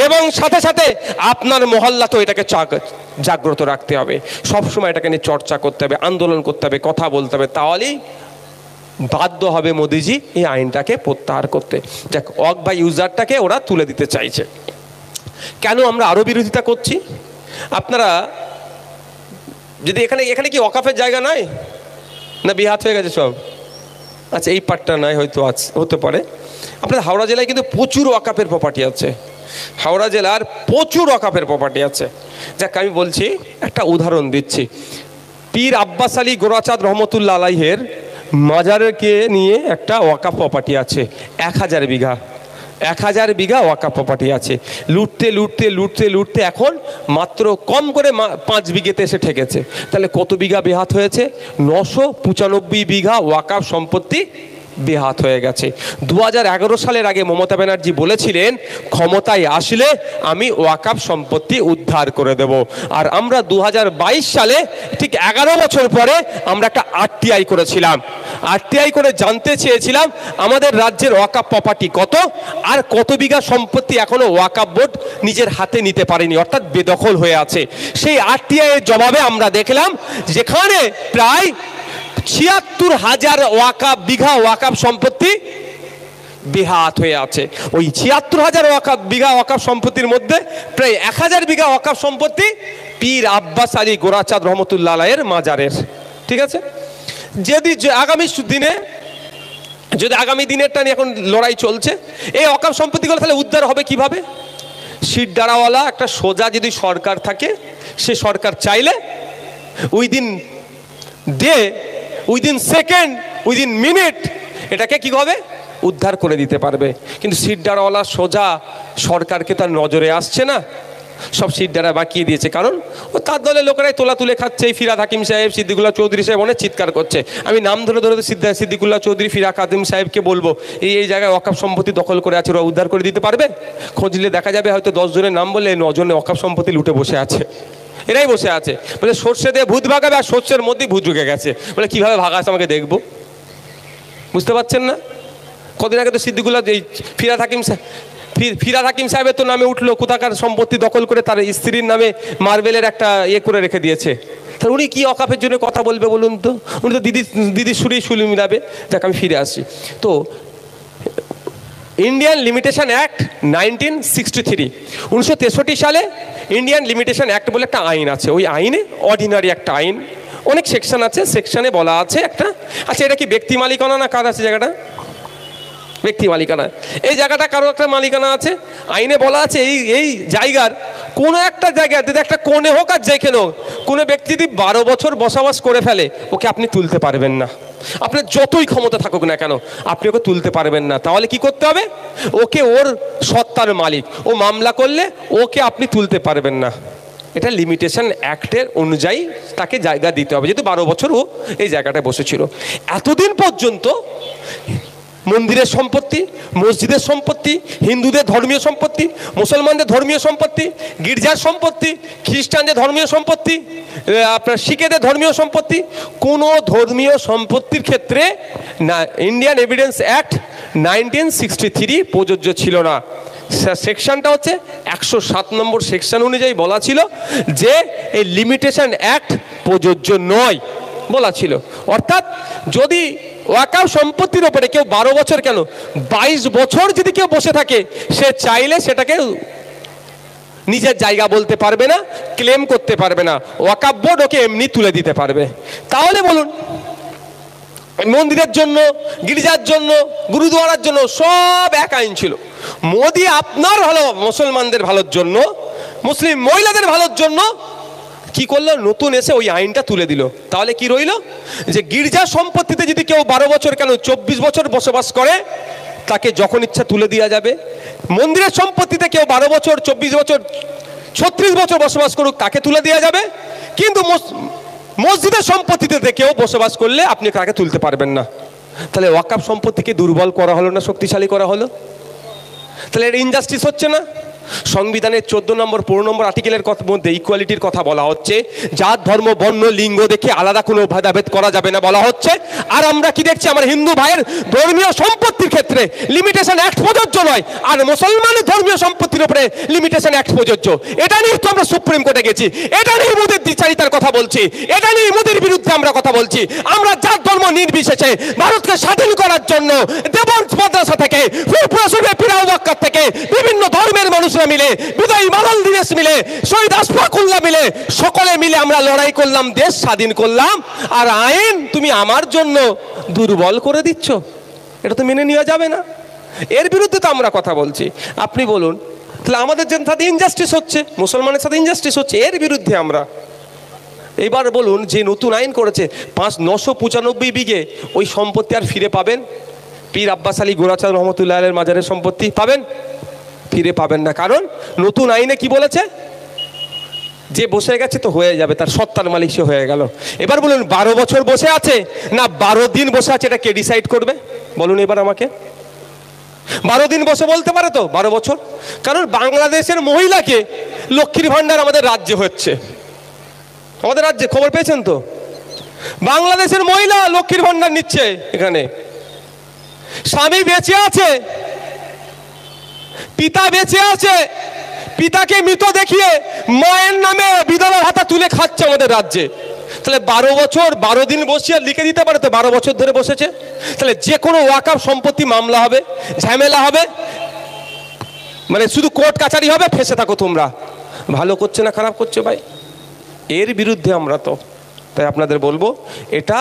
এবং সাথে সাথে আপনার মহল্লা তো এটাকে জাগ্রত রাখতে হবে, সবসময় এটাকে নিয়ে চর্চা করতে হবে, আন্দোলন করতে হবে, কথা বলতে হবে, তাহলেই বাধ্য হবে মোদিজি এই আইনটাকে প্রত্যাহার করতে। যাক, ওয়াক বাই ইউজারটাকে ওরা তুলে দিতে চাইছে। কেন আমরা আরও বিরোধিতা করছি? আপনারা যদি এখানে কি ওয়াকাফের জায়গা নাই না? বিহাত হয়ে গেছে সব? আচ্ছা, এই পার্টটা নাই হয়তো হতে পারে। আপনাদের হাওড়া জেলায় কিন্তু প্রচুর ওয়াকাফের প্রপার্টি আছে, হাওড়া জেলার প্রচুর ওয়াকাফের প্রপার্টি আছে। যাক, আমি বলছি, একটা উদাহরণ দিচ্ছি। পীর আব্বাস আলী গোরাচাঁদ রহমতুল্লাহ আলাইহের মাজারকে নিয়ে একটা ওয়াকাফ প্রপার্টি আছে, 1000 বিঘা। 1000 বিঘা ওয়াকাফ প্রপার্টি আছে। লুটতে লুটতে লুটতে লুটতে এখন মাত্র কম করে 5 বিঘেতে এসে ঠেকেছে। তাহলে কত বিঘা বেহাত হয়েছে? 995 বিঘা ওয়াকাফ সম্পত্তি বেহাত হয়ে গেছে। 2011 সালের আগে মমতা ব্যানার্জি বলেছিলেন, ক্ষমতায় আসলে আমি ওয়াকাফ সম্পত্তি উদ্ধার করে দেব। আর আমরা 2022 সালে ঠিক 11 বছর পরে আমরা একটা আরটিআই করেছিলাম। আরটিআই করে জানতে চেয়েছিলাম আমাদের রাজ্যের ওয়াকাফ প্রপার্টি কত, আর কত বিঘা সম্পত্তি এখনো ওয়াকাফ বোর্ড নিজের হাতে নিতে পারেনি, অর্থাৎ বেদখল হয়ে আছে। সেই আরটিআই এর জবাবে আমরা দেখলাম যেখানে প্রায় 76,000 বিঘা ওয়াকাফ সম্পত্তি বেহাত হয়ে আছে। ওই 76,000 বিঘা ওয়াকাফ সম্পত্তির মধ্যে প্রায় 1000 বিঘা ওয়াকাফ সম্পত্তি পীর আব্বাস আলী গোরাচাঁদ রহমতুল্লাহ আলাইহির মাজারের। ঠিক আছে, যদি আগামী দিনেরটা নিয়ে এখন লড়াই চলছে, এই ওয়াকাফ সম্পত্তিগুলো তাহলে উদ্ধার হবে কিভাবে? শিরদাঁড়াওয়ালা একটা সোজা যদি সরকার থাকে, সে সরকার চাইলে ওই দিন দিয়ে উইদিন সেকেন্ড, উইদিন মিনিট এটাকে কী হবে উদ্ধার করে দিতে পারবে। কিন্তু সিটডারাওয়ালা সোজা সরকারকে তার নজরে আসছে না, সব সিটডারা বাকিয়ে দিয়েছে। কারণ ও তার দলের লোকেরাই তোলা তুলে খাচ্ছে। এই ফিরাদ হাকিম সাহেব, সিদ্দিকুল্লাহ চৌধুরী সাহেব অনেক চিৎকার করছে। আমি নাম ধরে ধরে সিদ্দিকুল্লাহ চৌধুরী, ফিরাদ হাকিম সাহেবকে বলবো এই জায়গায় ওয়াকফ সম্পত্তি দখল করে আছে, ওরা উদ্ধার করে দিতে পারবে? খোঁজলে দেখা যাবে হয়তো 10 জনের নাম বললে 9 জনে ওয়াকফ সম্পত্তি লুটে বসে আছে। এরাই বসে আছে, বলে সর্ষে দিয়ে ভূত ভাগাবে, আর সর্ষের মধ্যেই ভূত ঢুকে গেছে। বলে কীভাবে ভাগাছে আমাকে দেখবো। বুঝতে পারছেন না? কদিন আগে তো সিদ্দিকুল্লাহ এই ফিরাদ হাকিম সাহেবের তো নামে উঠলো কোথাকার সম্পত্তি দখল করে তার স্ত্রীর নামে মার্বেলের একটা করে রেখে দিয়েছে। তাহলে উনি কি অকাপের জন্য কথা বলবে বলুন তো? উনি তো দিদির সুরেই সুলি মিলাবে। দেখ আমি ফিরে আসি। তো ইন্ডিয়ান লিমিটেশন অ্যাক্ট 1963, 1963 সালে ইন্ডিয়ান লিমিটেশন অ্যাক্ট বলে একটা আইন আছে। ওই আইনে অর্ডিনারি একটা আইন, অনেক সেকশন আছে, সেকশনে বলা আছে একটা, আচ্ছা এটা কি ব্যক্তি মালিকানা না কার আছে জায়গাটা? ব্যক্তি মালিকানা। এই জায়গাটা কারো একটা মালিকানা আছে। আইনে বলা আছে এই জায়গার কোনো একটা জায়গায় যদি একটা কোণে হোক আর যেখানে হোক কোনো ব্যক্তি যদি 12 বছর বসবাস করে ফেলে ওকে আপনি তুলতে পারবেন না। আপনার যতই ক্ষমতা থাকুক না কেন আপনি ওকে তুলতে পারবেন না। তাহলে কি করতে হবে? ওকে ওর সত্তার মালিক, ও মামলা করলে ওকে আপনি তুলতে পারবেন না। এটা লিমিটেশন অ্যাক্টের অনুযায়ী তাকে জায়গা দিতে হবে, যেহেতু 12 বছর ও এই জায়গাটায় বসেছিল। এতদিন পর্যন্ত মন্দিরের সম্পত্তি, মসজিদের সম্পত্তি, হিন্দুদের ধর্মীয় সম্পত্তি, মুসলমানদের ধর্মীয় সম্পত্তি, গির্জার সম্পত্তি, খ্রিস্টানদের ধর্মীয় সম্পত্তি, আপনার শিখেদের ধর্মীয় সম্পত্তি, কোনো ধর্মীয় সম্পত্তির ক্ষেত্রে না ইন্ডিয়ান এভিডেন্স অ্যাক্ট 1963 প্রযোজ্য ছিল না। সেকশনটা হচ্ছে 107 নম্বর সেকশন অনুযায়ী বলা ছিল যে এই লিমিটেশন অ্যাক্ট প্রযোজ্য নয় বলা ছিল। অর্থাৎ যদি ওয়াকফ সম্পত্তির ওপরে কেউ 12 বছর কেন 22 বছর যদি কেউ বসে থাকে, সে চাইলে সেটাকে নিজের জায়গা বলতে পারবে না, ক্লেম করতে পারবে না। ওয়াকফ বোর্ড ওকে এমনি তুলে দিতে পারবে। তাহলে বলুন, মন্দিরের জন্য, গির্জার জন্য, গুরুদুয়ারার জন্য সব এক আইন ছিল। মোদি আপনার ভালো, মুসলমানদের ভালোর জন্য, মুসলিম মহিলাদের ভালোর জন্য কি করলো? নতুন এসে ওই আইনটা তুলে দিল। তাহলে কি রইল? যে গির্জা সম্পত্তিতে যদি কেউ 12 বছর কেন 24 বছর বসবাস করে তাকে যখন ইচ্ছা তুলে দেওয়া যাবে। মন্দিরের সম্পত্তিতে কেউ 12 বছর, 24 বছর, 36 বছর বসবাস করুক তাকে তুলে দেওয়া যাবে। কিন্তু মসজিদের সম্পত্তিতে কেউ বসবাস করলে আপনি তাকে তুলতে পারবেন না। তাহলে ওয়াকফ সম্পত্তিকে দুর্বল করা হলো না শক্তিশালী করা হলো? তাহলে এটা ইনজাস্টিস হচ্ছে না? সংবিধানের 14 নম্বর 15 নম্বর আর্টিকেলের মধ্যে ইকুয়ালিটির কথা বলা হচ্ছে। জাত, ধর্ম, বর্ণ, লিঙ্গ দেখে আলাদা কোনো ভেদাভেদ করা যাবে না বলা হচ্ছে। আর আমরা কি দেখছি? আমার হিন্দু ভাইয়ের ধর্মীয় সম্পত্তির ক্ষেত্রে লিমিটেশন অ্যাক্ট প্রযোজ্য নয়, আর মুসলমানের ধর্মীয় সম্পত্তির উপরে লিমিটেশন অ্যাক্ট প্রযোজ্য। এটা নিয়ে তো আমরা সুপ্রিম কোর্টে গেছি, এটা নিয়ে মোদির দ্বিচারিতার কথা বলছি, এটা নিয়ে মোদির বিরুদ্ধে আমরা কথা বলছি। আমরা জাত ধর্ম নির্বিশেষে ভারতকে স্বাধীন করার জন্য দেবন্স মাদ্রাসা থেকে, পিরাউ বাক্কার থেকে বিভিন্ন ধর্মের মানুষ মিলে, বিদায়ী মালাল দিনেশ মিলে, শহীদ আশফাকুল্লাহ মিলে, সকলে মিলে আমরা লড়াই করলাম, দেশ স্বাধীন করলাম। আর আইন তুমি আমার জন্য দুর্বল করে দিচ্ছ, এটা তো মেনে নেওয়া যাবে না। এর বিরুদ্ধে তো আমরা কথা বলছি। আপনি বলুন, তাহলে আমাদের সাথে ইনজাস্টিস হচ্ছে, মুসলমানের সাথে ইনজাস্টিস হচ্ছে, এর বিরুদ্ধে আমরা এইবার বলুন যে নতুন আইন করেছে 995 বিঘে ওই সম্পত্তি আর ফিরে পাবেন? পীর আব্বাস আলী গোরাচাঁদ রহমতুল্লাহ আলাইহির মাজারের সম্পত্তি পাবেন? ফিরে পাবেন না। কারণ নতুন আইনে কি বলেছে? যে বসে গেছে তো হয়ে যাবে, তার সত্তার মালিক সে হয়ে গেল। এবার বলুন 12 বছর বসে আছে না 12 দিন বসে আছে, এটা কে ডিসাইড করবে বলুন এবার আমাকে? 12 দিন বসে বলতে পারে তো 12 বছর? কারণ বাংলাদেশের মহিলাকে লক্ষ্মীর ভান্ডার আমাদের রাজ্যে হচ্ছে, আমাদের রাজ্যে খবর পেয়েছেন তো? বাংলাদেশের মহিলা লক্ষ্মীর ভান্ডার নিচ্ছে। এখানে স্বামী বেঁচে আছে, পিতা বেঁচে আছে, পিতাকে মৃত দেখিয়ে মায়ের নামে বিধবা ভাতা তুলে খাচ্ছে আমাদের রাজ্যে। তাহলে 12 বছর 12 দিন বসিয়ে লিখে দিতে পারে তো 12 বছর ধরে বসেছে। তাহলে যে কোনো ওয়াকফ সম্পত্তি মামলা হবে, ঝামেলা হবে, মানে শুধু কোর্ট কাচারি হবে, ফেসে থাকো তোমরা। ভালো করছে না খারাপ করছে ভাই? এর বিরুদ্ধে আমরা তো তাই আপনাদের বলবো, এটা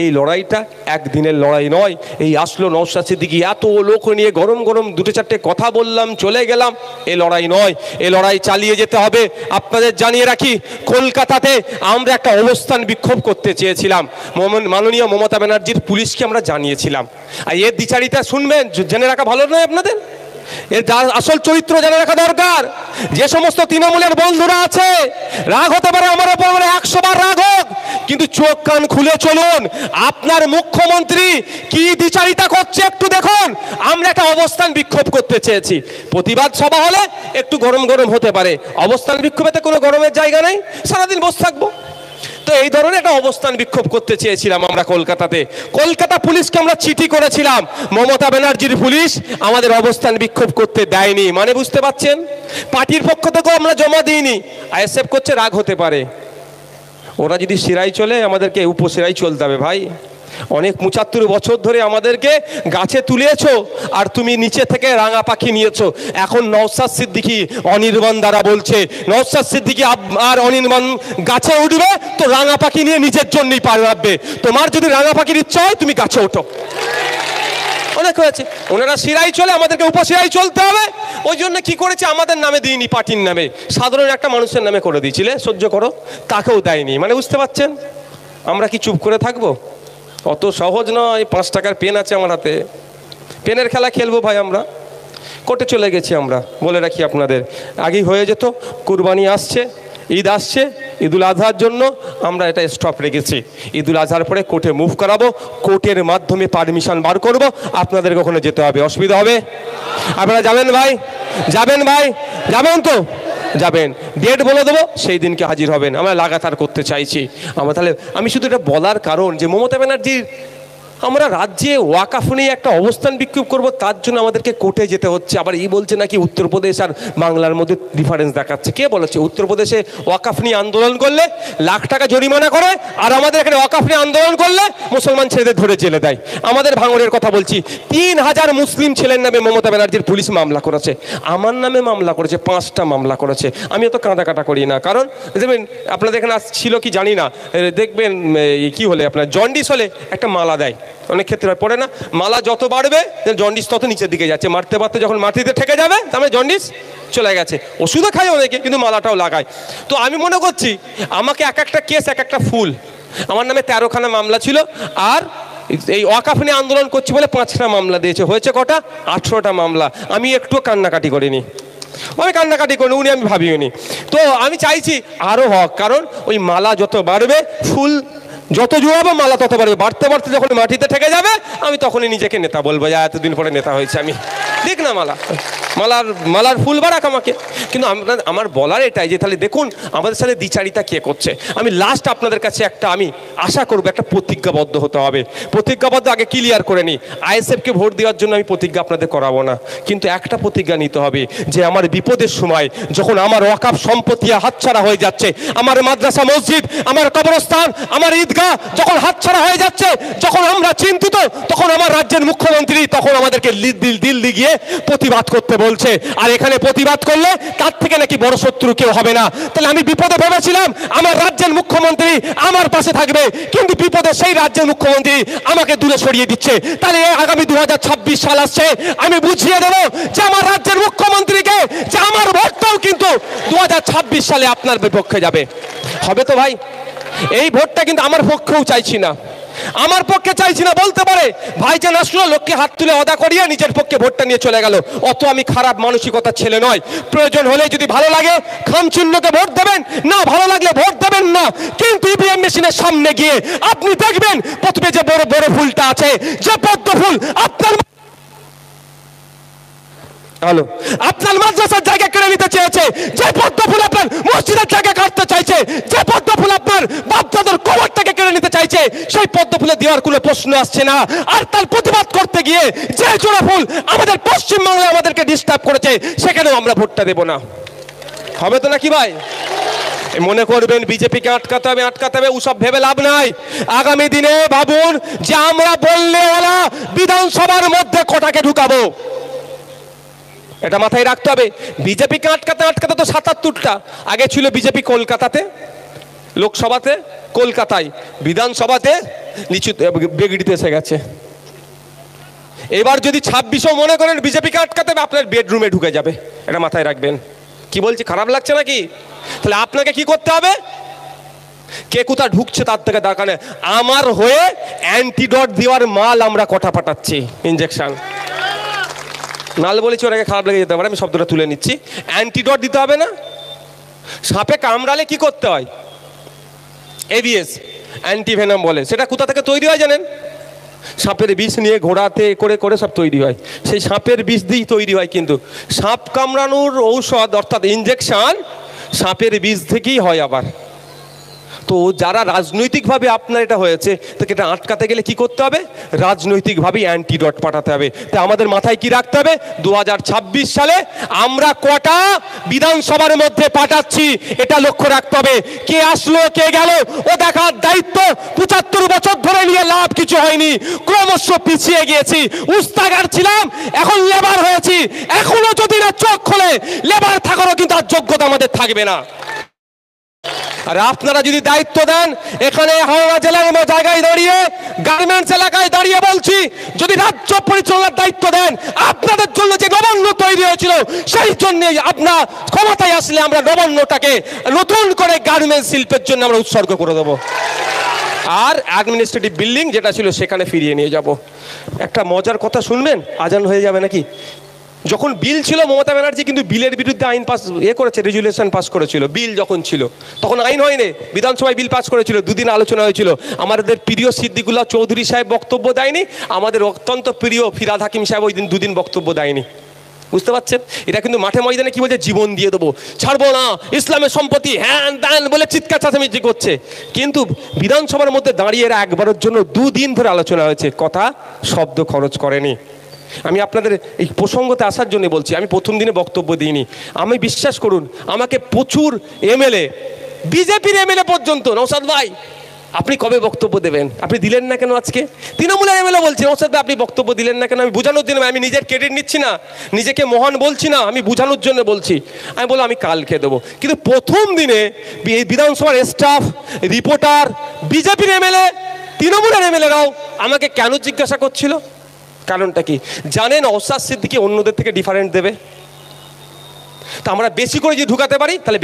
এই লড়াইটা একদিনের লড়াই নয়। এই আসলো নওশাদ সিদ্দিকী, এত লোক নিয়ে গরম গরম দুটো চারটে কথা বললাম চলে গেলাম, এই লড়াই নয়। এই লড়াই চালিয়ে যেতে হবে। আপনাদের জানিয়ে রাখি, কলকাতাতে আমরা একটা অবস্থান বিক্ষোভ করতে চেয়েছিলাম, মাননীয় মমতা ব্যানার্জির পুলিশকে আমরা জানিয়েছিলাম। আর এর দ্বিচারিতা শুনবেন, জেনে রাখা ভালো নয় আপনাদের? এর আসল চরিত্র জানা রাখা দরকার। যে সমস্ত তৃণমূলের বন্ধুরা আছে, রাগ হতে পারে আমার উপর, 100 বার রাগ হোক, কিন্তু চোখ কান খুলে চলুন। আপনার মুখ্যমন্ত্রী কি দ্বিচারিতা করছে একটু দেখুন। আমরা একটা অবস্থান বিক্ষোভ করতে চেয়েছি, প্রতিবাদ সভা হলে একটু গরম গরম হতে পারে, অবস্থান বিক্ষোভেতে কোনো গরমের জায়গা নেই, সারাদিন বসে থাকবো। তো এই ধরনের একটা অবস্থান বিক্ষোভ করতে চেয়েছিলাম আমরা কলকাতাতে। কলকাতা পুলিশকে আমরা চিঠি করেছিলাম, মমতা ব্যানার্জির পুলিশ আমাদের অবস্থান বিক্ষোভ করতে দেয়নি। মানে বুঝতে পারছেন, পার্টির পক্ষ থেকেও আমরা জমা দিইনি। আইএসএফ করছে, রাগ হতে পারে। ওরা যদি শিরাই চলে, আমাদেরকে উপশিরাই চলতে হবে ভাই। অনেক 75 বছর ধরে আমাদেরকে গাছে তুলেছো, আর তুমি নিচে থেকে রাঙা পাখি নিয়েছো। এখন নওশাদ সিদ্দিকী অনির্বাণ দ্বারা বলছে, নওশাদ সিদ্দিকী আর অনির্বাণ গাছে উঠবে তো রাঙা পাখি নিয়ে নিজের জন্যই পার রাখবে। তোমার যদি রাঙা পাখির ইচ্ছা হয়, তুমি গাছে ওঠো। অনেক হয়েছে, ওনারা শিরাই চলে, আমাদেরকে উপশিরাই চলতে হবে। ওই জন্য কি করেছে, আমাদের নামে দিইনি, পার্টির নামে, সাধারণ একটা মানুষের নামে করে দিয়েছিলে, সহ্য করো, তাকেও দেয়নি। মানে বুঝতে পারছেন, আমরা কি চুপ করে থাকবো? অত সহজ নয়। 5 টাকার পেন আছে আমার হাতে, পেনের খেলা খেলবো ভাই। আমরা কোর্টে চলে গেছি। আমরা বলে রাখি আপনাদের, আগেই হয়ে যেত, কুরবানি আসছে, ঈদ আসছে, ঈদুল আজহার জন্য আমরা এটা স্টপ রেখেছি। ঈদুল আজহার পরে কোর্টে মুভ করাবো, কোর্টের মাধ্যমে পারমিশন বার করব, আপনাদেরকে ওখানে যেতে হবে। অসুবিধা হবে? আপনারা যাবেন ভাই? যাবেন ভাই? যাবেন তো? যাবেন, ডেট বলে দেবো, সেই দিনকে হাজির হবেন। আমরা লাগাতার করতে চাইছি। আমি শুধু এটা বলার কারণ যে মমতা ব্যানার্জির, আমরা রাজ্যে ওয়াকাফ নিয়ে একটা অবস্থান বিক্ষোভ করব, তার জন্য আমাদেরকে কোর্টে যেতে হচ্ছে। আবার এই বলছে নাকি উত্তরপ্রদেশ আর বাংলার মধ্যে ডিফারেন্স দেখাচ্ছে। কে বলেছে? উত্তরপ্রদেশে ওয়াকাফ নিয়ে আন্দোলন করলে লাখ টাকা জরিমানা করে, আর আমাদের এখানে ওয়াকাফ নিয়ে আন্দোলন করলে মুসলমান ছেলেদের ধরে জেলে দেয়। আমাদের ভাঙড়ের কথা বলছি, 3000 মুসলিম ছেলের নামে মমতা ব্যানার্জির পুলিশ মামলা করেছে, আমার নামে মামলা করেছে, 5টা মামলা করেছে। আমি অত কাঁদাকাটা করি না, কারণ দেখবেন আপনাদের এখানে ছিল কি জানি না, দেখবেন কি হলে আপনার জন্ডিস হলে একটা মালা দেয়, অনেক ক্ষেত্রে পড়ে না, মালা যত বাড়বে জন্ডিস তত নিচের দিকে যাচ্ছে, মারতে মারতে যখন মাটিতে ঠেকে যাবে তাহলে জন্ডিস চলে গেছে। ওষুধও খায় অনেকে, কিন্তু মালাটাও লাগায়। তো আমি মনে করছি আমাকে এক একটা কেস, এক একটা ফুল, আমার নামে 13খানা মামলা ছিল, আর এই ওয়াকাফ নিয়ে আন্দোলন করছি বলে 5টা মামলা দিয়েছে। হয়েছে কটা? 18টা মামলা। আমি একটু কান্নাকাটি করিনি, আমি কান্নাকাটি করিনি, উনি আমি ভাবিওনি। তো আমি চাইছি আরও হোক, কারণ ওই মালা যত বাড়বে, ফুল যত জোড়াবো, মালা তত বাড়বে। বাড়তে বাড়তে যখন মাটিতে ঠেকে যাবে, আমি তখনই নিজেকে নেতা বলবো, যা এতদিন পরে নেতা হয়েছে আমি। দেখ না মালার ফুল বাড়াক আমাকে। কিন্তু আমার বলার এটাই যে তাহলে দেখুন আমাদের সাথে দ্বিচারিতা কে করছে। আমি লাস্ট আপনাদের কাছে আমি আশা করবো, একটা প্রতিজ্ঞাবদ্ধ হতে হবে। প্রতিজ্ঞাবদ্ধ আগে ক্লিয়ার করে নিই, আইএসএফকে ভোট দেওয়ার জন্য আমি প্রতিজ্ঞা আপনাদের করাবো না, কিন্তু একটা প্রতিজ্ঞা নিতে হবে যে আমার বিপদের সময়, যখন আমার ওয়াকাফ সম্পত্তি হাতছাড়া হয়ে যাচ্ছে, আমার মাদ্রাসা মসজিদ, আমার কবরস্থান, আমার ঈদগাহ যখন হাতছাড়া হয়ে যাচ্ছে, যখন আমরা চিন্তিত, তখন আমার রাজ্যের মুখ্যমন্ত্রী তখন আমাদেরকে দিল্লি গিয়ে প্রতিবাদ করতে বলছে। আর এখানে প্রতিবাদ করলে তার থেকে নাকি বড় শত্রু কেউ হবে না। তাহলে আমি বিপদে ভেবেছিলাম আমার রাজ্যের মুখ্যমন্ত্রী আমার পাশে থাকবে, কিন্তু বিপদে সেই রাজ্যের মুখ্যমন্ত্রী আমাকে দূরে সরিয়ে দিচ্ছে। তাহলে আগামী 2026 সাল আসছে, আমি বুঝিয়ে দেবো যে আমার রাজ্যের মুখ্যমন্ত্রীকে যে আমার ভোটটাও কিন্তু 2026 সালে আপনার বিপক্ষে যাবে। হবে তো ভাই? এই ভোটটা কিন্তু আমার পক্ষেও চাইছি না, আমার পক্ষে চাইছি না। বলতে পারে ভাইজান আসলো, লোককে হাত তুলে অদা করিয়ে নিজের পক্ষে ভোটটা নিয়ে চলে গেল। অত আমি খারাপ মানসিকতার ছেলে নয়। প্রয়োজন হলে যদি ভালো লাগে খামচিহ্নকে ভোট দেবেন, না ভালো লাগলে ভোট দেবেন না। কিন্তু ইভিএম মেশিনের সামনে গিয়ে আপনি দেখবেন প্রথমে যে বড় বড় ফুলটা আছে, যে পদ্ম ফুল আপনার মাদ্রাসার জায়গা কেড়ে নিতে চেয়েছে, যে পদ্ম ফুল আপনার মসজিদের জায়গা কাটতে চাইছে, যে পদ্ম ফুল আপনার বাপদাদার কবরটাকে কেড়ে নিতে চাইছে, সেই পদ্ম ফুলে দেওয়ার কোনো প্রশ্ন আসছে না। আর তার প্রতিবাদ করতে গিয়ে যে জোড়া ফুল আমাদের পশ্চিমবাংলায় আমাদেরকে ডিস্টার্ব করেছে, সেখানেও আমরা ভোটটা দেব না। হবে তো নাকি ভাই? মনে করবেন বিজেপিকে আটকাতে হবে, ওসব ভেবে লাভ নাই। আগামী দিনে ভাবুন যে আমরা বললে ওরা বিধানসভার মধ্যে কটাকে ঢুকাবো, এটা মাথায় রাখতে হবে। বিজেপিকে আটকাতে তো 77টা আগে ছিল বিজেপি কলকাতাতে, লোকসভাতে কলকাতায়, বিধানসভাতে নিচু বেগড়িতে এসে গেছে। এবার যদি 26ও মনে করেন বিজেপিকে আটকাতে হবে, আপনার বেডরুমে ঢুকে যাবে, এটা মাথায় রাখবেন। কি বলছি, খারাপ লাগছে নাকি? তাহলে আপনাকে কি করতে হবে? কে কোথা ঢুকছে তার থেকে দরকার নেই, আমার হয়ে অ্যান্টিডট দেওয়ার মাল আমরা কটা পাঠাচ্ছি, ইঞ্জেকশন। নাল বলেছি, ওনাকে খারাপ লেগে যেতে পারে, আমি শব্দটা তুলে নিচ্ছি। অ্যান্টিডট দিতে হবে না? সাপে কামড়ালে কি করতে হয়? এভিএস, অ্যান্টিভেনাম বলে। সেটা কোথা থেকে তৈরি হয় জানেন? সাপের বিষ নিয়ে ঘোড়াতে করে করে সব তৈরি হয়, সেই সাপের বিষ দিয়েই তৈরি হয়। কিন্তু সাপ কামড়ানোর ঔষধ অর্থাৎ ইঞ্জেকশন সাপের বিষ থেকেই হয় আবার। তো যারা রাজনৈতিকভাবে আপনার এটা হয়েছে, তাকে এটা আটকাতে গেলে কি করতে হবে? রাজনৈতিকভাবেই অ্যান্টিডট পাঠাতে হবে। তাই আমাদের মাথায় কি রাখতে হবে? 2026 সালে আমরা কটা বিধানসভার মধ্যে পাঠাচ্ছি এটা লক্ষ্য রাখতে হবে। কে আসলো কে গেল ও দেখার দায়িত্ব 75 বছর ধরে নিয়ে লাভ কিছু হয়নি, ক্রমশ পিছিয়ে গিয়েছি। উস্তাগার ছিলাম, এখন লেবার হয়েছি। এখনো যদি না চোখ খোলে, লেবার থাকারও কিন্তু আর যোগ্যতা আমাদের থাকবে না। আর আপনারা যদি দায়িত্ব দেন, এখানে হাওড়া জেলার জায়গায় দাঁড়িয়ে, গার্মেন্টস এলাকায় দাঁড়িয়ে বলছি, যদি রাজ্য পরিচালনার দায়িত্ব দেন, আপনাদের জন্য যে নবান্ন তৈরি হয়েছিল, সেই জন্য আপনার ক্ষমতায় আসলে আমরা নবান্নটাকে নতুন করে গার্মেন্টস শিল্পের জন্য আমরা উৎসর্গ করে দেবো। আর অ্যাডমিনিস্ট্রেটিভ বিল্ডিং যেটা ছিল সেখানে ফিরিয়ে নিয়ে যাব। একটা মজার কথা শুনবেন, আজান হয়ে যাবে নাকি? যখন বিল ছিল, মমতা ব্যানার্জি কিন্তু বিলের বিরুদ্ধে আইন পাস করেছে, রেজুলেশন পাস করেছিল। বিল যখন ছিল তখন আইন হয়নি, বিধানসভায় বিল পাস করেছিল, দুদিন আলোচনা হয়েছিল। আমাদের প্রিয় সিদ্দিকুল্লাহ চৌধুরী সাহেব বক্তব্য দেয়নি, আমাদের অত্যন্ত প্রিয় ফিরহাদ হাকিম সাহেব ওই দিন দুদিন বক্তব্য দেয়নি। বুঝতে পারছেন? এটা কিন্তু মাঠে ময়দানে কি বলছে, জীবন দিয়ে দেবো, ছাড়বো না, ইসলামের সম্পত্তি, হ্যান ত্যান বলে চিৎকার চেঁচামেচি করছে। কিন্তু বিধানসভার মধ্যে দাঁড়িয়ে এরা একবারের জন্য দুদিন ধরে আলোচনা হয়েছে, কথা শব্দ খরচ করেনি। আমি আপনাদের এই প্রসঙ্গতে আসার জন্য বলছি, আমি প্রথম দিনে বক্তব্য দিইনি। আমি বিশ্বাস করুন, আমাকে প্রচুর এমএলএ, বিজেপির এমএলএ পর্যন্ত, নওশাদ ভাই আপনি কবে বক্তব্য দেবেন, আপনি দিলেন না কেন আজকে? তৃণমূলের এমএলএ বলছে, নওশাদ ভাই আপনি বক্তব্য দিলেন না কেন? আমি বোঝানোর জন্য, আমি নিজের ক্রেডিট নিচ্ছি না, নিজেকে মহান বলছি না, আমি বোঝানোর জন্য বলছি। আমি বললাম আমি কালকে দেবো। কিন্তু প্রথম দিনে এই বিধানসভার স্টাফ, রিপোর্টার, বিজেপির এমএলএ, তৃণমূলের এমএলএরাও আমাকে কেন জিজ্ঞাসা করছিল? কারণটা কি জানেন? নওশাদ সিদ্দিকী অন্যদের থেকে ডিফারেন্ট দেবে। তা আমরা বেশি করে যদি ঢুকাতে পারি, তাহলে বেশি